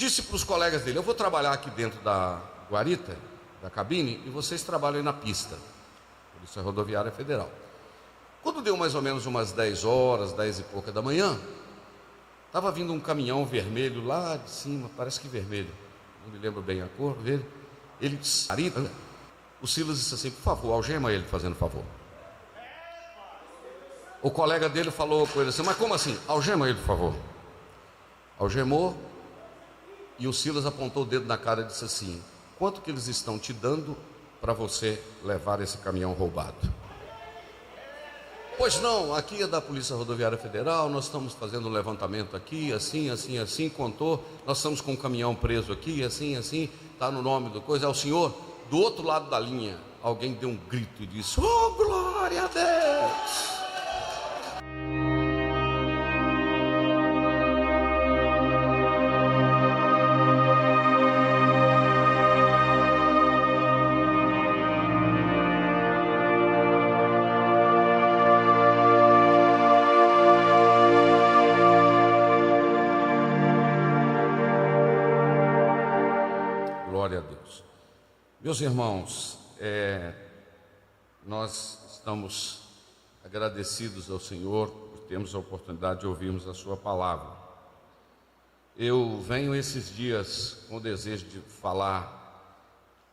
disse para os colegas dele: eu vou trabalhar aqui dentro da guarita, da cabine, e vocês trabalham aí na pista, Polícia Rodoviária Federal. Quando deu mais ou menos umas 10 horas, 10 e pouca da manhã, estava vindo um caminhão vermelho lá de cima, parece que vermelho, não me lembro bem a cor, vermelho. Ele disse, o Silas disse assim: por favor, algema ele, fazendo favor. O colega dele falou com ele assim: mas como assim? Algema ele, por favor. Algemou, e o Silas apontou o dedo na cara e disse assim: quanto que eles estão te dando para você levar esse caminhão roubado? Pois não, aqui é da Polícia Rodoviária Federal, nós estamos fazendo um levantamento aqui, assim, contou, nós estamos com um caminhão preso aqui, assim, está no nome do coisa, é o senhor. Do outro lado da linha, alguém deu um grito e disse: oh, glória a Deus! Glória a Deus. Meus irmãos, nós estamos agradecidos ao Senhor por termos a oportunidade de ouvirmos a sua palavra. Eu venho esses dias com o desejo de falar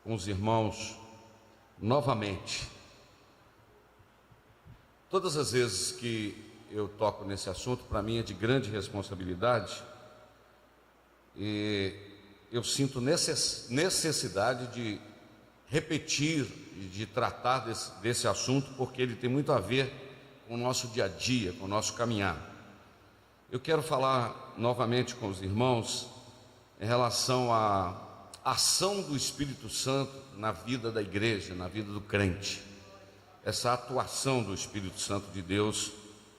com os irmãos novamente. Todas as vezes que eu toco nesse assunto, para mim é de grande responsabilidade, e eu sinto necessidade de repetir e de tratar desse assunto, porque ele tem muito a ver com o nosso dia a dia, com o nosso caminhar. Eu quero falar novamente com os irmãos em relação à ação do Espírito Santo na vida da igreja, na vida do crente. Essa atuação do Espírito Santo de Deus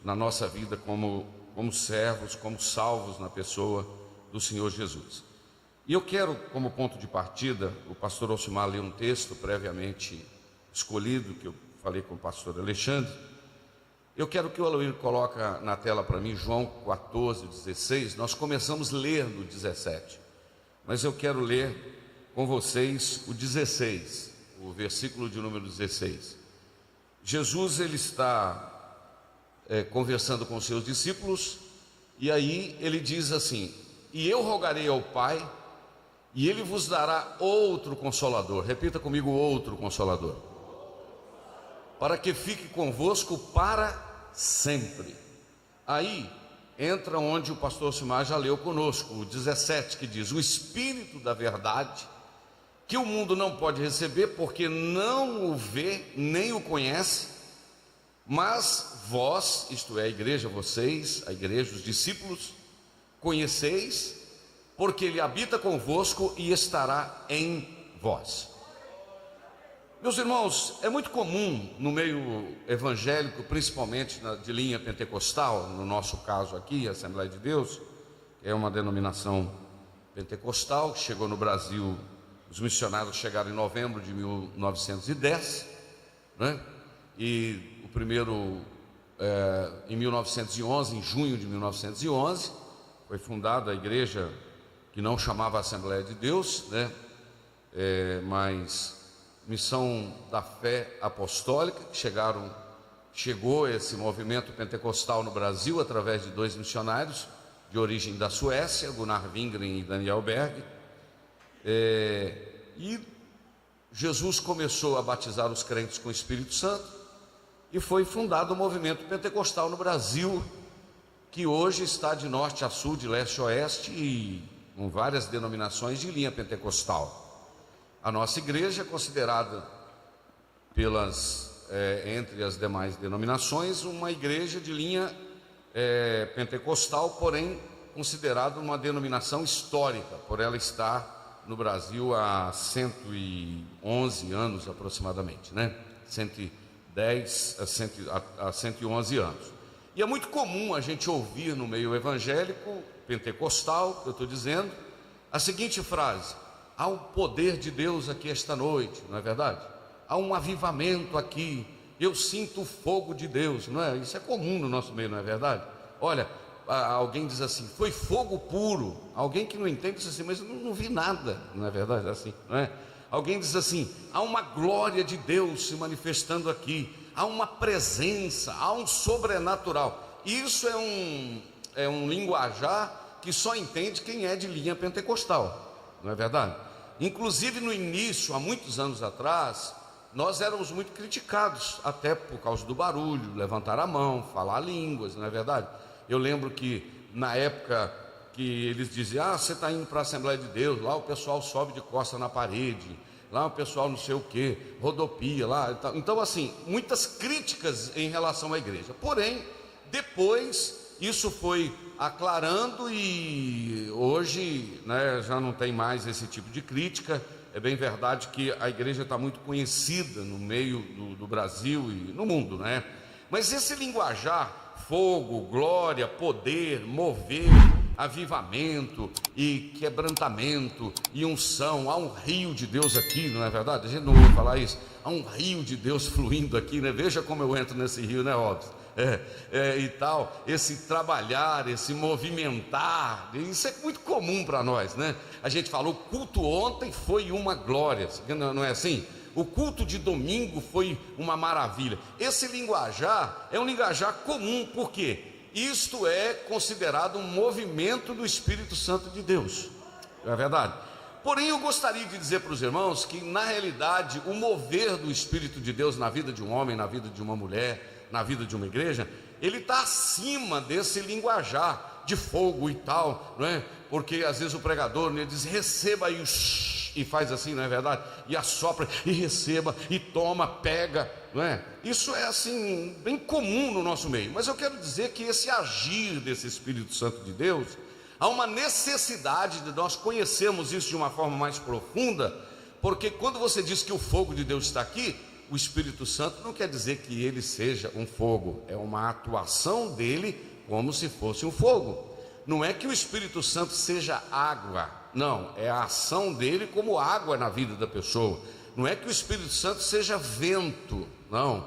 na nossa vida como servos, como salvos na pessoa do Senhor Jesus. E eu quero, como ponto de partida, o pastor Alcimar lê um texto previamente escolhido, que eu falei com o pastor Alexandre. Eu quero que o Aloírio coloque na tela para mim João 14:16. Nós começamos a ler no 17, mas eu quero ler com vocês o 16, o versículo de número 16. Jesus, ele está conversando com os seus discípulos, e aí ele diz assim: e eu rogarei ao Pai, e Ele vos dará outro Consolador. Repita comigo: outro Consolador, para que fique convosco para sempre. Aí entra onde o pastor Simar já leu conosco, o 17, que diz: o Espírito da verdade, que o mundo não pode receber, porque não o vê nem o conhece, mas vós, isto é, a igreja, vocês, a igreja, os discípulos, conheceis, porque ele habita convosco e estará em vós. Meus irmãos, é muito comum no meio evangélico, principalmente de linha pentecostal, no nosso caso aqui, a Assembleia de Deus, que é uma denominação pentecostal que chegou no Brasil. Os missionários chegaram em novembro de 1910, né? E o primeiro em 1911, em junho de 1911, foi fundada a igreja que não chamava Assembleia de Deus, né? Mas Missão da Fé Apostólica. Chegou esse movimento pentecostal no Brasil através de dois missionários de origem da Suécia, Gunnar Wingren e Daniel Berg. E Jesus começou a batizar os crentes com o Espírito Santo, e foi fundado o movimento pentecostal no Brasil, que hoje está de norte a sul, de leste a oeste, e com várias denominações de linha pentecostal. A nossa igreja é considerada entre as demais denominações, uma igreja de linha pentecostal, porém considerada uma denominação histórica, por ela estar no Brasil há 111 anos aproximadamente, né? 111 anos. E é muito comum a gente ouvir no meio evangélico pentecostal, eu estou dizendo, a seguinte frase: há um poder de Deus aqui esta noite, não é verdade? Há um avivamento aqui, eu sinto o fogo de Deus, não é? Isso é comum no nosso meio, não é verdade? Olha, alguém diz assim, foi fogo puro. Alguém que não entende diz assim, mas eu não vi nada, não é verdade assim, não é? Alguém diz assim, há uma glória de Deus se manifestando aqui, há uma presença, há um sobrenatural. Isso é um linguajar que só entende quem é de linha pentecostal, não é verdade? Inclusive no início, há muitos anos atrás, nós éramos muito criticados, até por causa do barulho, levantar a mão, falar línguas, não é verdade? Eu lembro que na época que eles diziam, você está indo para a Assembleia de Deus, lá o pessoal sobe de costa na parede, lá o pessoal não sei o que, rodopia lá. Então assim, muitas críticas em relação à igreja. Porém, depois isso foi aclarando e hoje, né, já não tem mais esse tipo de crítica. É bem verdade que a igreja está muito conhecida no meio do Brasil e no mundo, né? Mas esse linguajar, fogo, glória, poder, mover, avivamento e quebrantamento e unção, há um rio de Deus aqui, não é verdade? A gente não ouve falar isso, há um rio de Deus fluindo aqui, né? Veja como eu entro nesse rio, né, Robson? E tal, esse trabalhar, esse movimentar, isso é muito comum para nós, né? A gente falou, o culto ontem foi uma glória, não é assim? O culto de domingo foi uma maravilha. Esse linguajar é um linguajar comum, porque isto é considerado um movimento do Espírito Santo de Deus, não é verdade? Porém, eu gostaria de dizer para os irmãos que, na realidade, o mover do Espírito de Deus na vida de um homem, na vida de uma mulher, na vida de uma igreja, ele está acima desse linguajar de fogo e tal, não é? Porque às vezes o pregador, né, diz, receba aí, e faz assim, não é verdade? E assopra, e receba, e toma, pega, não é? Isso é assim, bem comum no nosso meio. Mas eu quero dizer que esse agir desse Espírito Santo de Deus, há uma necessidade de nós conhecermos isso de uma forma mais profunda, porque quando você diz que o fogo de Deus está aqui, o Espírito Santo não quer dizer que ele seja um fogo, é uma atuação dele como se fosse um fogo. Não é que o Espírito Santo seja água, não, é a ação dele como água na vida da pessoa. Não é que o Espírito Santo seja vento, não,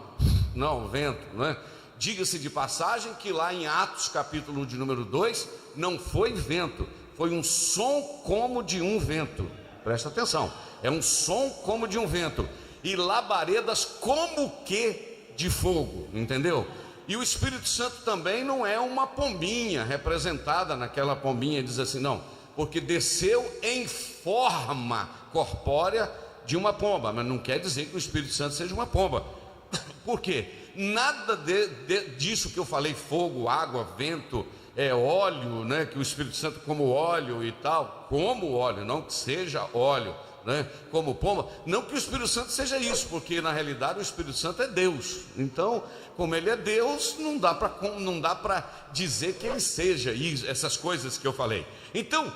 vento, não é? Diga-se de passagem que lá em Atos capítulo de número 2, não foi vento, foi um som como de um vento. Presta atenção, é um som como de um vento, e labaredas como que de fogo, entendeu? E o Espírito Santo também não é uma pombinha representada naquela pombinha, diz assim, não, porque desceu em forma corpórea de uma pomba, mas não quer dizer que o Espírito Santo seja uma pomba. Por quê? Nada disso que eu falei, fogo, água, vento, óleo, né? Que o Espírito Santo como óleo e tal, como óleo, não que seja óleo, né? Como pomba, não que o Espírito Santo seja isso, porque na realidade o Espírito Santo é Deus. Então, como ele é Deus, não dá para dizer que ele seja isso, essas coisas que eu falei. Então,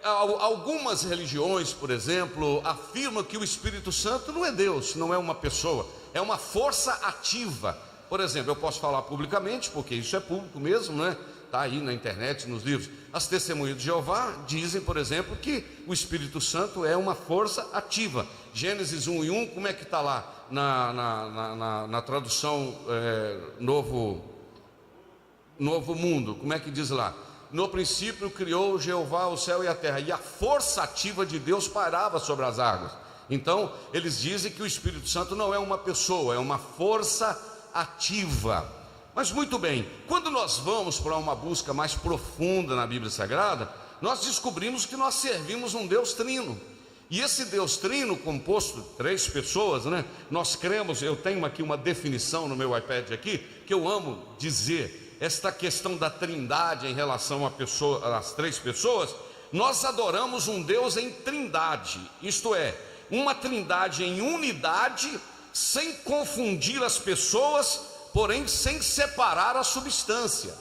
algumas religiões, por exemplo, afirmam que o Espírito Santo não é Deus, não é uma pessoa, é uma força ativa. Por exemplo, eu posso falar publicamente, porque isso é público mesmo, né? Está aí na internet, nos livros. As testemunhas de Jeová dizem, por exemplo, que o Espírito Santo é uma força ativa. Gênesis 1:1, como é que está lá na tradução Novo Mundo? Como é que diz lá? No princípio criou Jeová o céu e a terra, e a força ativa de Deus pairava sobre as águas. Então, eles dizem que o Espírito Santo não é uma pessoa, é uma força ativa. Mas muito bem, quando nós vamos para uma busca mais profunda na Bíblia Sagrada, nós descobrimos que nós servimos um Deus trino. E esse Deus trino, composto de 3 pessoas, né? Nós cremos, eu tenho aqui uma definição no meu iPad aqui, que eu amo dizer, esta questão da trindade em relação às 3 pessoas, nós adoramos um Deus em trindade, isto é, uma trindade em unidade, sem confundir as pessoas, porém sem separar a substância.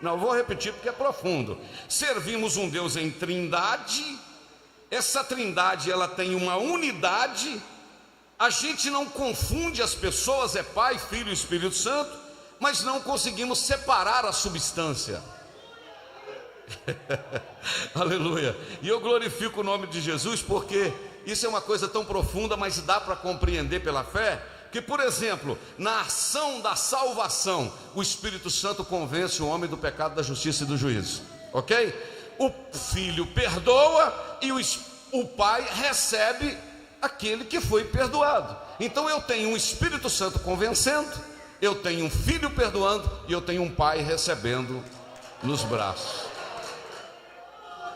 Não, vou repetir porque é profundo. Servimos um Deus em trindade, essa trindade ela tem uma unidade, a gente não confunde as pessoas, é Pai, Filho e Espírito Santo, mas não conseguimos separar a substância. Aleluia. E eu glorifico o nome de Jesus, porque isso é uma coisa tão profunda, mas dá para compreender pela fé. que, por exemplo, na ação da salvação, o Espírito Santo convence o homem do pecado, da justiça e do juízo, ok? O filho perdoa e o pai recebe aquele que foi perdoado. Então eu tenho um Espírito Santo convencendo, eu tenho um filho perdoando e eu tenho um pai recebendo nos braços.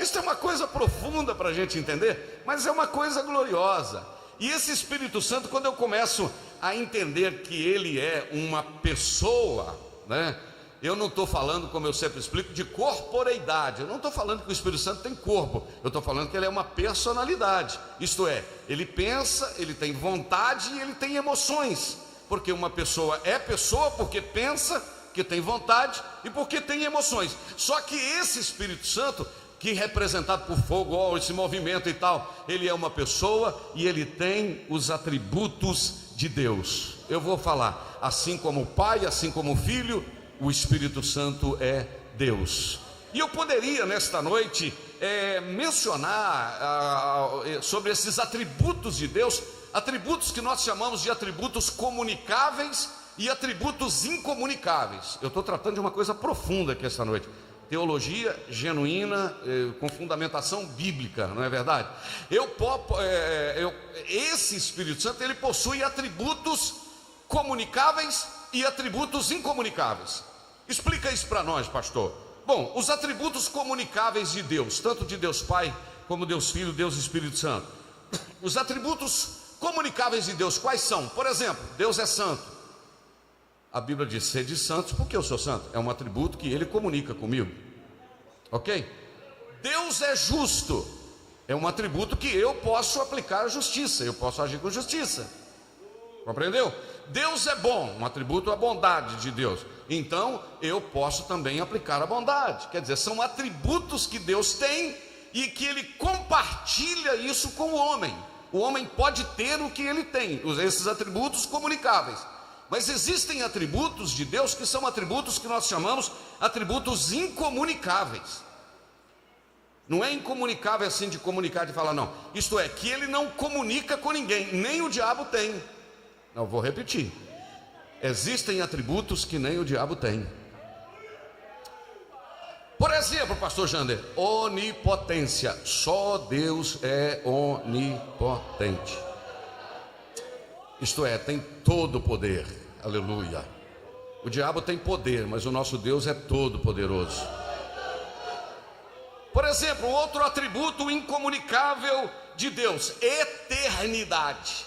Isso é uma coisa profunda para a gente entender, mas é uma coisa gloriosa. E esse Espírito Santo, quando eu começo a entender que ele é uma pessoa, né? Eu não estou falando, como eu sempre explico, de corporeidade. Eu não estou falando que o Espírito Santo tem corpo. Eu estou falando que ele é uma personalidade. Isto é, ele pensa, ele tem vontade e ele tem emoções. Porque uma pessoa é pessoa porque pensa, que tem vontade e porque tem emoções. Só que esse Espírito Santo, que representado por fogo, ó, esse movimento e tal, ele é uma pessoa e ele tem os atributos de Deus. Eu vou falar, assim como o Pai, assim como o Filho, o Espírito Santo é Deus. E eu poderia nesta noite mencionar sobre esses atributos de Deus, atributos que nós chamamos de atributos comunicáveis e atributos incomunicáveis. Eu estou tratando de uma coisa profunda aqui esta noite. Teologia genuína, com fundamentação bíblica, não é verdade? Esse Espírito Santo, ele possui atributos comunicáveis e atributos incomunicáveis. Explica isso para nós, pastor. Bom, os atributos comunicáveis de Deus, tanto de Deus Pai, como Deus Filho, Deus Espírito Santo. Os atributos comunicáveis de Deus, quais são? Por exemplo, Deus é santo. A Bíblia diz, sede santos, porque eu sou santo. É um atributo que ele comunica comigo, ok? Deus é justo. É um atributo que eu posso aplicar a justiça, eu posso agir com justiça. Compreendeu? Deus é bom, um atributo a bondade de Deus. Então eu posso também aplicar a bondade. Quer dizer, são atributos que Deus tem e que ele compartilha isso com o homem. O homem pode ter o que ele tem, esses atributos comunicáveis. Mas existem atributos de Deus que são atributos que nós chamamos atributos incomunicáveis. Não é incomunicável assim de comunicar, de falar, não. Isto é, que ele não comunica com ninguém, nem o diabo tem. Não, vou repetir. Existem atributos que nem o diabo tem. Por exemplo, pastor Jander, onipotência. Só Deus é onipotente. Isto é, tem todo o poder. Aleluia. O diabo tem poder, mas o nosso Deus é todo poderoso. Por exemplo, outro atributo incomunicável de Deus, eternidade.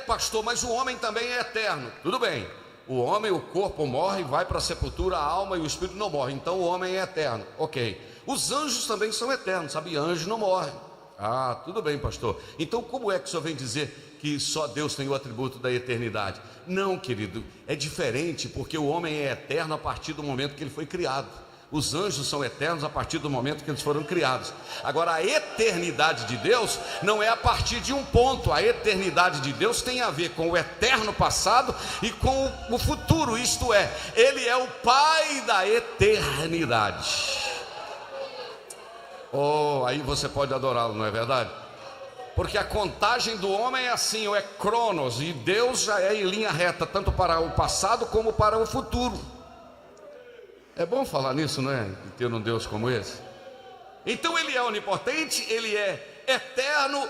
Pastor, mas o homem também é eterno. Tudo bem, o homem, o corpo morre, vai para a sepultura, a alma e o espírito não morrem. Então o homem é eterno, ok. Os anjos também são eternos, sabe? Anjos não morrem. Ah, tudo bem, pastor. Então como é que o senhor vem dizer que só Deus tem o atributo da eternidade? Não, querido, é diferente, porque o homem é eterno a partir do momento que ele foi criado. Os anjos são eternos a partir do momento que eles foram criados. Agora, a eternidade de Deus não é a partir de um ponto. A eternidade de Deus tem a ver com o eterno passado e com o futuro. Isto é, Ele é o Pai da eternidade. Oh, aí você pode adorá-lo, não é verdade? Porque a contagem do homem é assim, ou é cronos, e Deus já é em linha reta, tanto para o passado como para o futuro. É bom falar nisso, não é? Ter um Deus como esse. Então ele é onipotente, ele é eterno.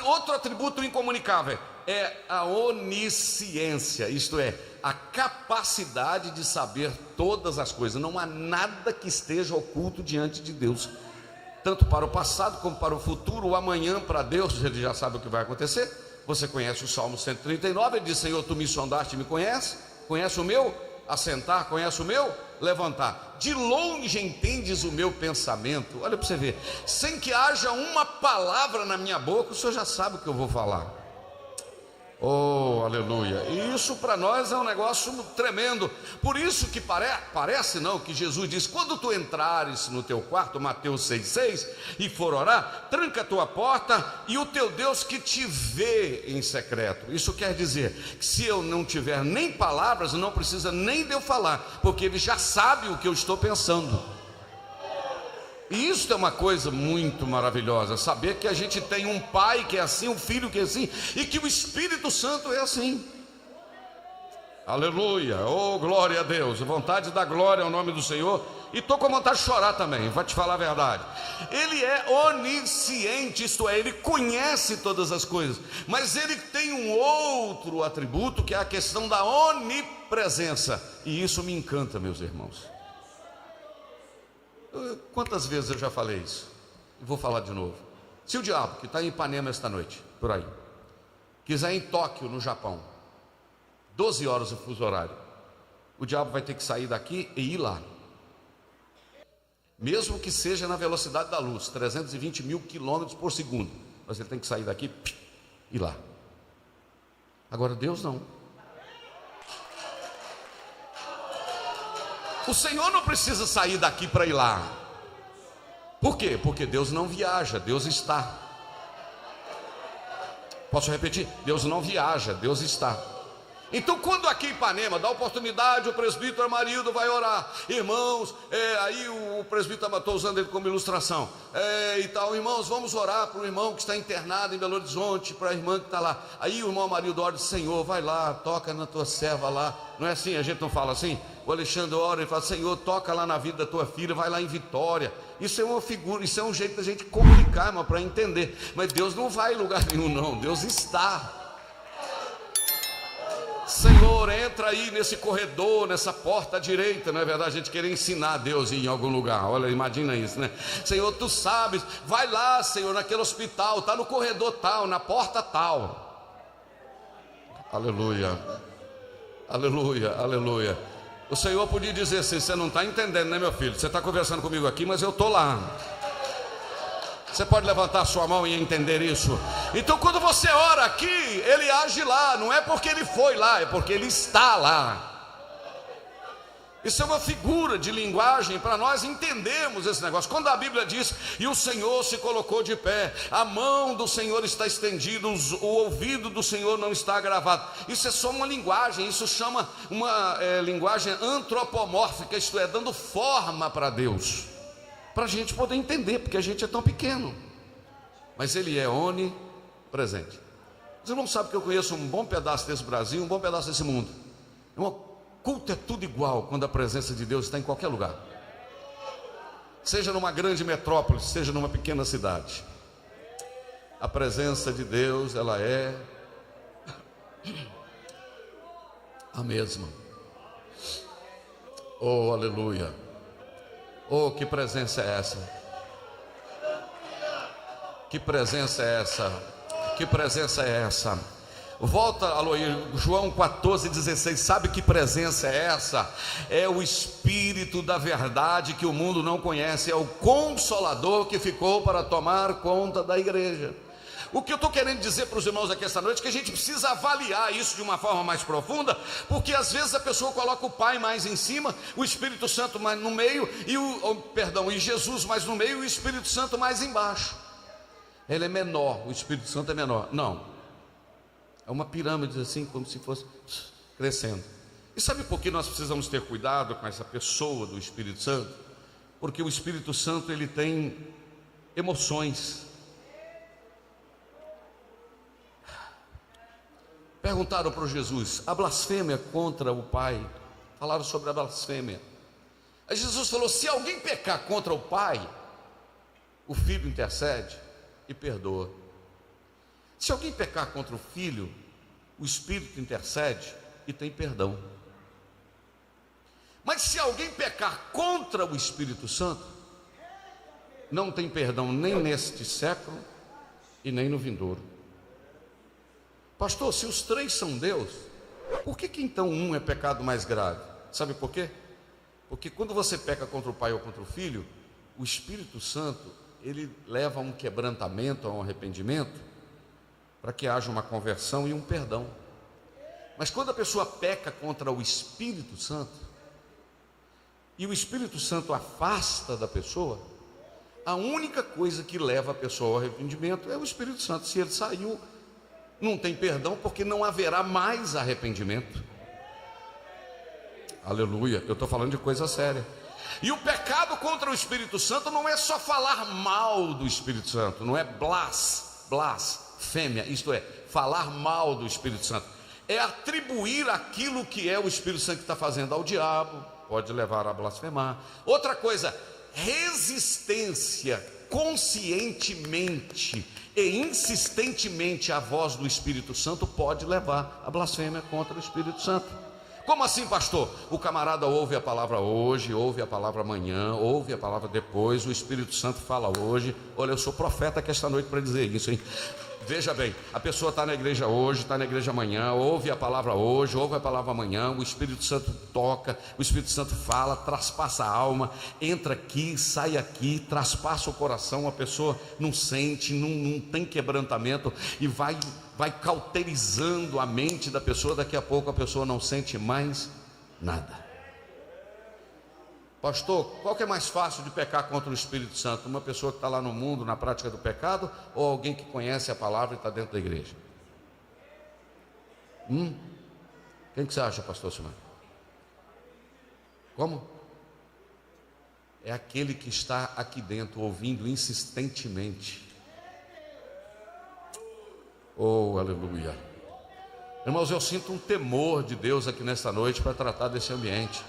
Outro atributo incomunicável é a onisciência, isto é, a capacidade de saber todas as coisas. Não há nada que esteja oculto diante de Deus, tanto para o passado como para o futuro. O amanhã para Deus, ele já sabe o que vai acontecer. Você conhece o Salmo 139, ele diz, Senhor, tu me sondaste e me conheces. Conhece o meu assentar, conhece o meu levantar. De longe entendes o meu pensamento. Olha para você ver, sem que haja uma palavra na minha boca, o Senhor já sabe o que eu vou falar. Oh, aleluia. E isso para nós é um negócio tremendo. Por isso que parece não, que Jesus diz, quando tu entrares no teu quarto, Mateus 6,6, e for orar, tranca a tua porta, e o teu Deus que te vê em secreto. Isso quer dizer que se eu não tiver nem palavras, não precisa nem de eu falar, porque ele já sabe o que eu estou pensando. E isso é uma coisa muito maravilhosa, saber que a gente tem um Pai que é assim, um Filho que é assim, e que o Espírito Santo é assim. Aleluia, oh glória a Deus, vontade da glória ao nome do Senhor. E estou com vontade de chorar também, vou te falar a verdade. Ele é onisciente, isto é, ele conhece todas as coisas, mas ele tem um outro atributo, que é a questão da onipresença. E isso me encanta, meus irmãos. Quantas vezes eu já falei isso? Vou falar de novo. Se o diabo, que está em Ipanema esta noite, por aí, quiser ir em Tóquio, no Japão, 12 horas o fuso horário, o diabo vai ter que sair daqui e ir lá, mesmo que seja na velocidade da luz, 320 mil quilômetros por segundo, mas ele tem que sair daqui e ir lá. Agora Deus não. O Senhor não precisa sair daqui para ir lá. Por quê? Porque Deus não viaja, Deus está. Posso repetir? Deus não viaja, Deus está. Então, quando aqui em Ipanema dá oportunidade, o presbítero Amarildo vai orar. Irmãos, aí o presbítero, estou usando ele como ilustração, e tal, irmãos, vamos orar para o irmão que está internado em Belo Horizonte, para a irmã que está lá. Aí o irmão Amarildo ora e diz: Senhor, vai lá, toca na tua serva lá. Não é assim? A gente não fala assim? O Alexandre ora e fala: Senhor, toca lá na vida da tua filha, vai lá em Vitória. Isso é uma figura, isso é um jeito da gente comunicar, irmão, para entender. Mas Deus não vai em lugar nenhum, não. Deus está. Senhor, entra aí nesse corredor, nessa porta à direita. Não é verdade? A gente querer ensinar a Deus em algum lugar. Olha, imagina isso, né? Senhor, tu sabes, vai lá, Senhor, naquele hospital, está no corredor tal, na porta tal. Aleluia, aleluia, aleluia. O Senhor podia dizer assim: você não está entendendo, né, meu filho? Você está conversando comigo aqui, mas eu estou lá. Você pode levantar a sua mão e entender isso? Então, quando você ora aqui, ele age lá. Não é porque ele foi lá, é porque ele está lá. Isso é uma figura de linguagem para nós entendermos esse negócio. Quando a Bíblia diz: e o Senhor se colocou de pé, a mão do Senhor está estendida, o ouvido do Senhor não está agravado. Isso é só uma linguagem, isso chama uma linguagem antropomórfica, isto é, dando forma para Deus, para a gente poder entender, porque a gente é tão pequeno. Mas ele é onipresente. Você não sabe que eu conheço um bom pedaço desse Brasil, um bom pedaço desse mundo. Culto é tudo igual quando a presença de Deus está em qualquer lugar, seja numa grande metrópole, seja numa pequena cidade. A presença de Deus, ela é a mesma. Oh, aleluia. Oh, que presença é essa? Que presença é essa? Que presença é essa? Volta, João 14,16. Sabe que presença é essa? É o Espírito da verdade que o mundo não conhece. É o Consolador que ficou para tomar conta da igreja. O que eu estou querendo dizer para os irmãos aqui esta noite é que a gente precisa avaliar isso de uma forma mais profunda, porque às vezes a pessoa coloca o Pai mais em cima, o Espírito Santo mais no meio, e Jesus mais no meio, e o Espírito Santo mais embaixo. Ele é menor, o Espírito Santo é menor. Não, é uma pirâmide assim, como se fosse crescendo. E sabe por que nós precisamos ter cuidado com essa pessoa do Espírito Santo? Porque o Espírito Santo, ele tem emoções. Perguntaram para Jesus a blasfêmia contra o Pai. Falaram sobre a blasfêmia. Aí Jesus falou: se alguém pecar contra o Pai, o Filho intercede e perdoa. Se alguém pecar contra o Filho, o Espírito intercede e tem perdão. Mas se alguém pecar contra o Espírito Santo, não tem perdão nem neste século e nem no vindouro. Pastor, se os três são Deus, por que então um é pecado mais grave? Sabe por quê? Porque quando você peca contra o Pai ou contra o Filho, o Espírito Santo, ele leva a um quebrantamento, a um arrependimento, para que haja uma conversão e um perdão. Mas quando a pessoa peca contra o Espírito Santo, e o Espírito Santo afasta da pessoa, a única coisa que leva a pessoa ao arrependimento é o Espírito Santo. Se ele saiu, não tem perdão, porque não haverá mais arrependimento. Aleluia, eu estou falando de coisa séria. E o pecado contra o Espírito Santo não é só falar mal do Espírito Santo, não é blasfêmia, isto é, falar mal do Espírito Santo. é atribuir aquilo que é o Espírito Santo que está fazendo ao diabo, pode levar a blasfemar. Outra coisa, resistência conscientemente e insistentemente à voz do Espírito Santo pode levar a blasfêmia contra o Espírito Santo. Como assim, pastor? O camarada ouve a palavra hoje, ouve a palavra amanhã, ouve a palavra depois, o Espírito Santo fala hoje. Olha, eu sou profeta aqui esta noite para dizer isso, hein? Veja bem, a pessoa está na igreja hoje, está na igreja amanhã, ouve a palavra hoje, ouve a palavra amanhã, o Espírito Santo toca, o Espírito Santo fala, traspassa a alma, entra aqui, sai aqui, traspassa o coração, a pessoa não sente, não tem quebrantamento e vai cauterizando a mente da pessoa, daqui a pouco a pessoa não sente mais nada. Pastor, qual que é mais fácil de pecar contra o Espírito Santo? Uma pessoa que está lá no mundo, na prática do pecado, ou alguém que conhece a palavra e está dentro da igreja? Quem que você acha, pastor Simão? Como? É aquele que está aqui dentro, ouvindo insistentemente. Oh, aleluia. Irmãos, eu sinto um temor de Deus aqui nesta noite para tratar desse ambiente.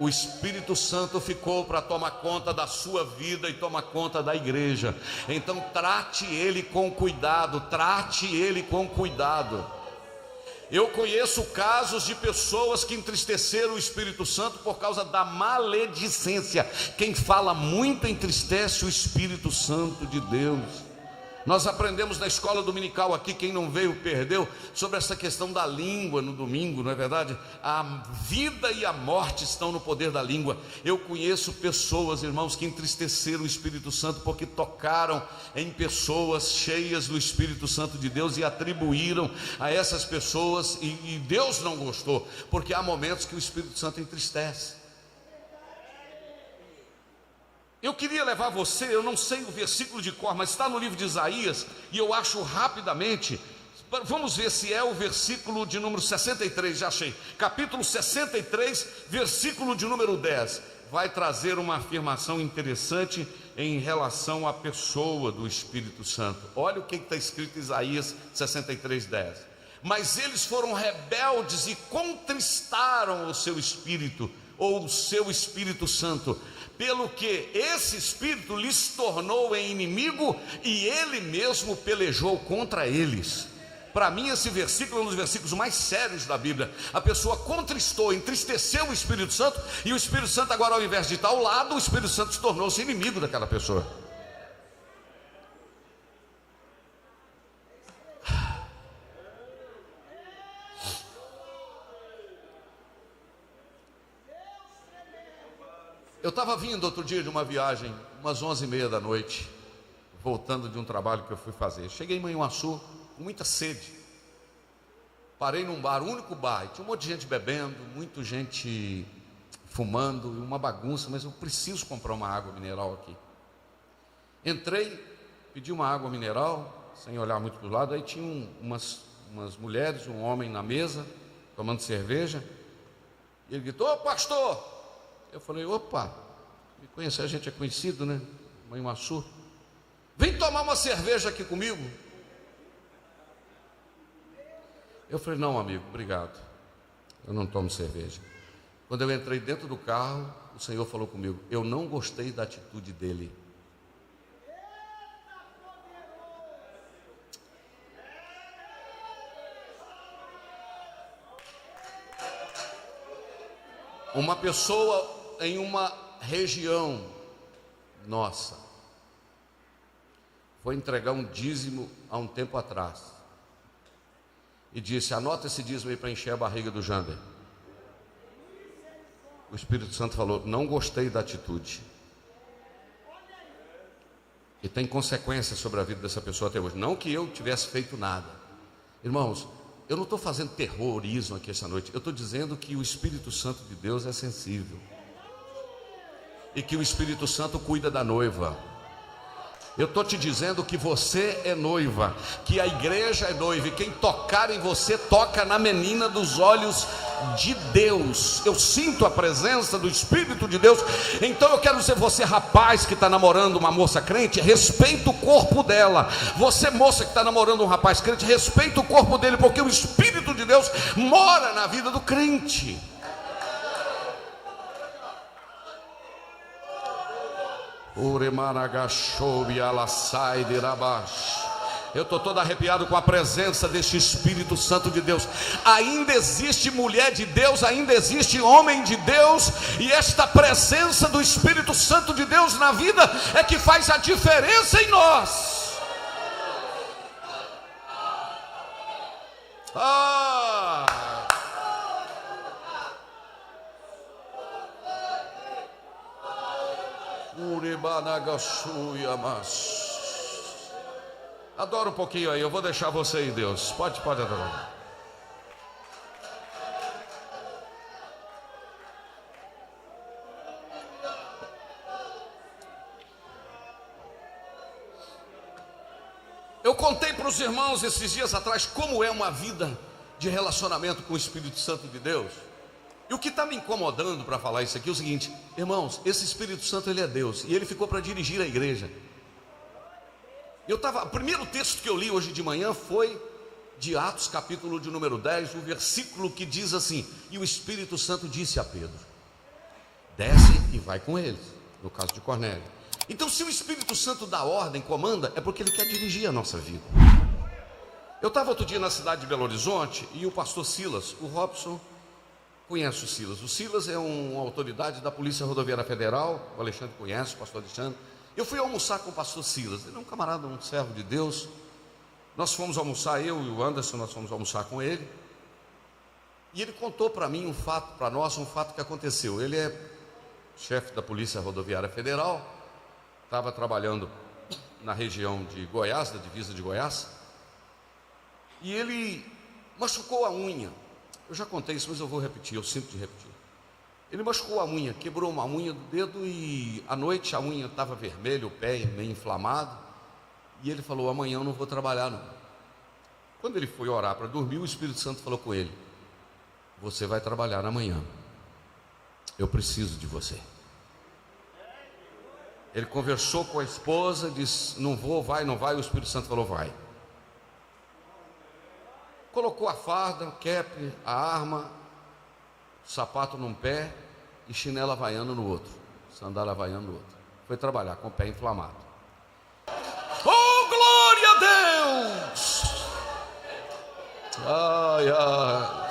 O Espírito Santo ficou para tomar conta da sua vida e tomar conta da igreja. Então trate ele com cuidado, trate ele com cuidado. Eu conheço casos de pessoas que entristeceram o Espírito Santo por causa da maledicência. Quem fala muito entristece o Espírito Santo de Deus. Nós aprendemos na escola dominical aqui, quem não veio perdeu, sobre essa questão da língua no domingo, não é verdade? A vida e a morte estão no poder da língua. Eu conheço pessoas, irmãos, que entristeceram o Espírito Santo porque tocaram em pessoas cheias do Espírito Santo de Deus e atribuíram a essas pessoas, e Deus não gostou, porque há momentos que o Espírito Santo entristece. Eu queria levar você, eu não sei o versículo de cor, mas está no livro de Isaías, e eu acho rapidamente, vamos ver se é o versículo de número 63, já achei, capítulo 63, versículo de número 10, vai trazer uma afirmação interessante em relação à pessoa do Espírito Santo. Olha o que está escrito em Isaías 63, 10. Mas eles foram rebeldes e contristaram o seu Espírito, ou o seu Espírito Santo, pelo que esse Espírito lhes tornou em inimigo e ele mesmo pelejou contra eles. Para mim esse versículo é um dos versículos mais sérios da Bíblia. A pessoa contristou, entristeceu o Espírito Santo, e o Espírito Santo agora, ao invés de estar ao lado, o Espírito Santo se tornou-se inimigo daquela pessoa. Eu estava vindo outro dia de uma viagem, umas 11h30 da noite, voltando de um trabalho que eu fui fazer. Cheguei em Manhuaçu com muita sede. Parei num bar, o único bar, e tinha um monte de gente bebendo, muita gente fumando, uma bagunça, mas eu preciso comprar uma água mineral aqui. Entrei, pedi uma água mineral, sem olhar muito para o lado, aí tinha umas mulheres, um homem na mesa, tomando cerveja, e ele gritou: "Ô pastor!" Eu falei: opa, me conhecer, a gente é conhecido, né? Manhuaçu. Vem tomar uma cerveja aqui comigo. Eu falei: não, amigo, obrigado, eu não tomo cerveja. Quando eu entrei dentro do carro, o Senhor falou comigo: eu não gostei da atitude dele. Uma pessoa em uma região nossa foi entregar um dízimo há um tempo atrás e disse: anota esse dízimo aí para encher a barriga do Jander. O Espírito Santo falou: não gostei da atitude, e tem consequências sobre a vida dessa pessoa até hoje. Não que eu tivesse feito nada, irmãos. Eu não estou fazendo terrorismo aqui esta noite. Eu estou dizendo que o Espírito Santo de Deus é sensível, e que o Espírito Santo cuida da noiva. Eu estou te dizendo que você é noiva, que a igreja é noiva, e quem tocar em você, toca na menina dos olhos de Deus. Eu sinto a presença do Espírito de Deus. Então eu quero dizer, você rapaz que está namorando uma moça crente, respeita o corpo dela. Você moça que está namorando um rapaz crente, respeita o corpo dele, porque o Espírito de Deus mora na vida do crente. Eu estou todo arrepiado com a presença deste Espírito Santo de Deus. Ainda existe mulher de Deus, ainda existe homem de Deus, e esta presença do Espírito Santo de Deus na vida é que faz a diferença em nós. Adora um pouquinho aí, eu vou deixar você em Deus. Pode adorar. Eu contei para os irmãos esses dias atrás como é uma vida de relacionamento com o Espírito Santo de Deus. E o que está me incomodando para falar isso aqui é o seguinte: irmãos, esse Espírito Santo, ele é Deus, e ele ficou para dirigir a igreja. O primeiro texto que eu li hoje de manhã foi de Atos, capítulo de número 10, o versículo que diz assim: e o Espírito Santo disse a Pedro: desce e vai com eles, no caso de Cornélio. Então, se o Espírito Santo dá ordem, comanda, é porque ele quer dirigir a nossa vida. Eu estava outro dia na cidade de Belo Horizonte, e o pastor Silas, o Robson conhece o Silas. O Silas é uma autoridade da Polícia Rodoviária Federal. O Alexandre conhece, o pastor Alexandre. Eu fui almoçar com o pastor Silas. Ele é um camarada, um servo de Deus. Nós fomos almoçar, eu e o Anderson, nós fomos almoçar com ele. E ele contou para mim um fato que aconteceu. Ele é chefe da Polícia Rodoviária Federal, estava trabalhando na região de Goiás, da divisa de Goiás, e ele machucou a unha. Eu já contei isso, mas eu vou repetir, eu sinto de repetir. Ele machucou a unha, quebrou uma unha do dedo, e à noite a unha estava vermelha, o pé meio inflamado, e ele falou: amanhã eu não vou trabalhar não. Quando ele foi orar para dormir, o Espírito Santo falou com ele: você vai trabalhar amanhã, eu preciso de você. Ele conversou com a esposa, disse: não vou, vai, não vai. O Espírito Santo falou: vai. Colocou a farda, o cap, a arma, sapato num pé e chinela havaiana no outro, sandália havaiana no outro. Foi trabalhar com o pé inflamado. Oh, glória a Deus! Ai, ai.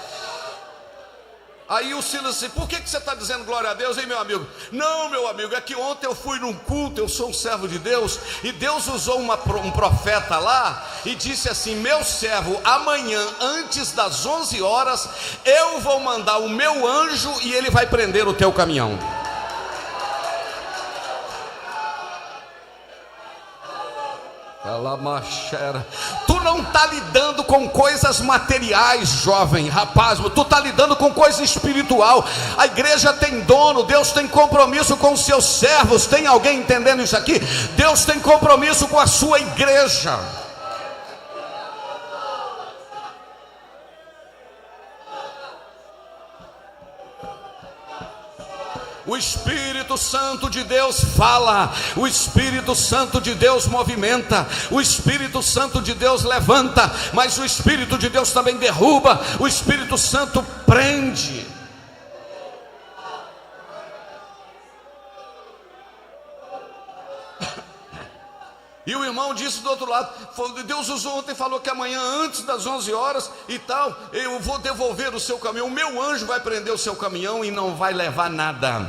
Aí o Silas disse: por que você está dizendo glória a Deus, hein, meu amigo? Não, meu amigo, é que ontem eu fui num culto, eu sou um servo de Deus, e Deus usou um profeta lá, e disse assim: meu servo, amanhã, antes das 11 horas, eu vou mandar o meu anjo, e ele vai prender o teu caminhão. Tu não está lidando com coisas materiais, jovem, rapaz, tu está lidando com coisa espiritual. A igreja tem dono, Deus tem compromisso com os seus servos. Tem alguém entendendo isso aqui? Deus tem compromisso com a sua igreja. O Espírito Santo de Deus fala, o Espírito Santo de Deus movimenta, o Espírito Santo de Deus levanta, mas o Espírito de Deus também derruba, o Espírito Santo prende. E o irmão disse do outro lado: Deus usou ontem, falou que amanhã antes das 11 horas e tal, eu vou devolver o seu caminhão, o meu anjo vai prender o seu caminhão e não vai levar nada.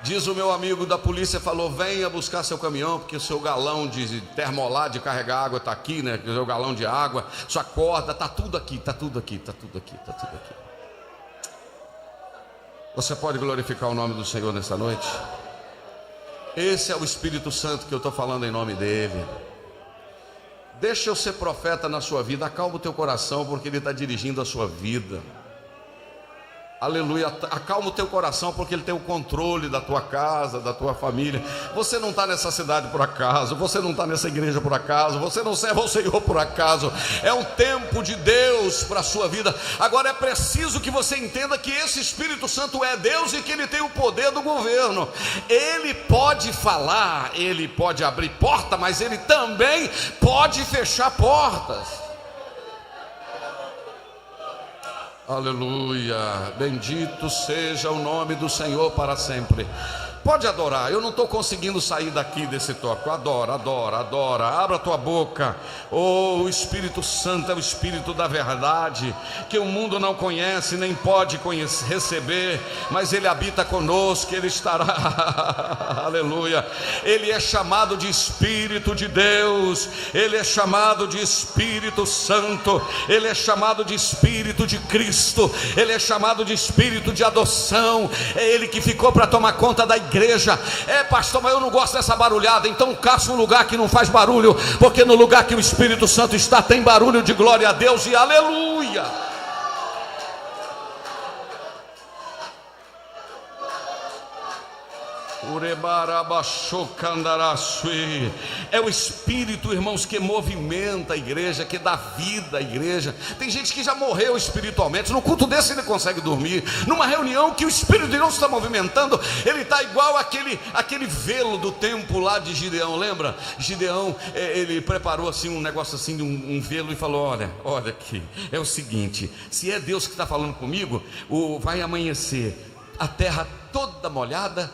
Diz o meu amigo da polícia, falou: venha buscar seu caminhão, porque o seu galão de termolar, de carregar água está aqui, né? O seu galão de água, sua corda, está tudo aqui, está tudo aqui, está tudo aqui, está tudo aqui. Você pode glorificar o nome do Senhor nessa noite? Esse é o Espírito Santo que eu estou falando em nome dele. Deixa eu ser profeta na sua vida. Acalma o teu coração, porque ele está dirigindo a sua vida. Aleluia, acalma o teu coração, porque Ele tem o controle da tua casa, da tua família. Você não está nessa cidade por acaso, você não está nessa igreja por acaso, você não serve ao Senhor por acaso. É um tempo de Deus para a sua vida. Agora é preciso que você entenda que esse Espírito Santo é Deus e que Ele tem o poder do governo. Ele pode falar, Ele pode abrir porta, mas Ele também pode fechar portas. Aleluia, bendito seja o nome do Senhor para sempre. Pode adorar, eu não estou conseguindo sair daqui desse tópico. Adora, adora, adora, abra a tua boca. Oh, o Espírito Santo é o Espírito da verdade, que o mundo não conhece, nem pode receber, mas Ele habita conosco, Ele estará, aleluia. Ele é chamado de Espírito de Deus, Ele é chamado de Espírito Santo, Ele é chamado de Espírito de Cristo, Ele é chamado de Espírito de adoção. É Ele que ficou para tomar conta da igreja. É, pastor, mas eu não gosto dessa barulhada. Então caça um lugar que não faz barulho, porque no lugar que o Espírito Santo está tem barulho de glória a Deus e aleluia. É o Espírito, irmãos, que movimenta a igreja, que dá vida à igreja. Tem gente que já morreu espiritualmente. No culto desse ele consegue dormir. Numa reunião que o Espírito de Deus está movimentando, ele está igual aquele velo do templo lá de Gideão. Lembra? Gideão, ele preparou assim um negócio assim de um velo e falou: olha aqui, é o seguinte, se é Deus que está falando comigo, vai amanhecer a terra toda molhada,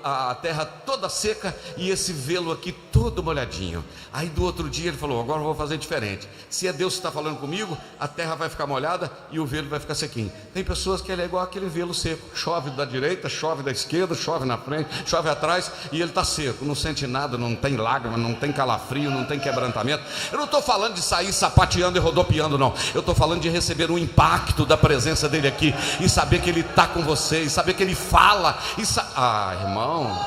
a terra toda seca e esse velo aqui todo molhadinho. Aí do outro dia ele falou: agora eu vou fazer diferente. Se é Deus que está falando comigo, a terra vai ficar molhada e o velo vai ficar sequinho. Tem pessoas que ele é igual aquele velo seco, chove da direita, chove da esquerda, chove na frente, chove atrás e ele está seco, não sente nada, não tem lágrima, não tem calafrio, não tem quebrantamento. Eu não estou falando de sair sapateando e rodopiando, não. Eu estou falando de receber o impacto da presença dele aqui e saber que ele está com você, e saber que ele fala irmão,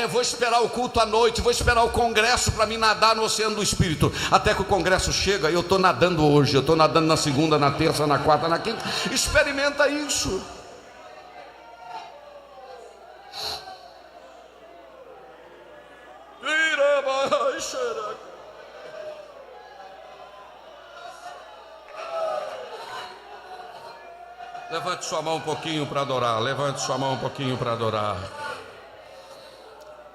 vou esperar o culto à noite, vou esperar o congresso para me nadar no oceano do Espírito. Até que o congresso chega, eu estou nadando hoje, eu estou nadando na segunda, na terça, na quarta, na quinta. Experimenta isso. Levante sua mão um pouquinho para adorar. Levante sua mão um pouquinho para adorar.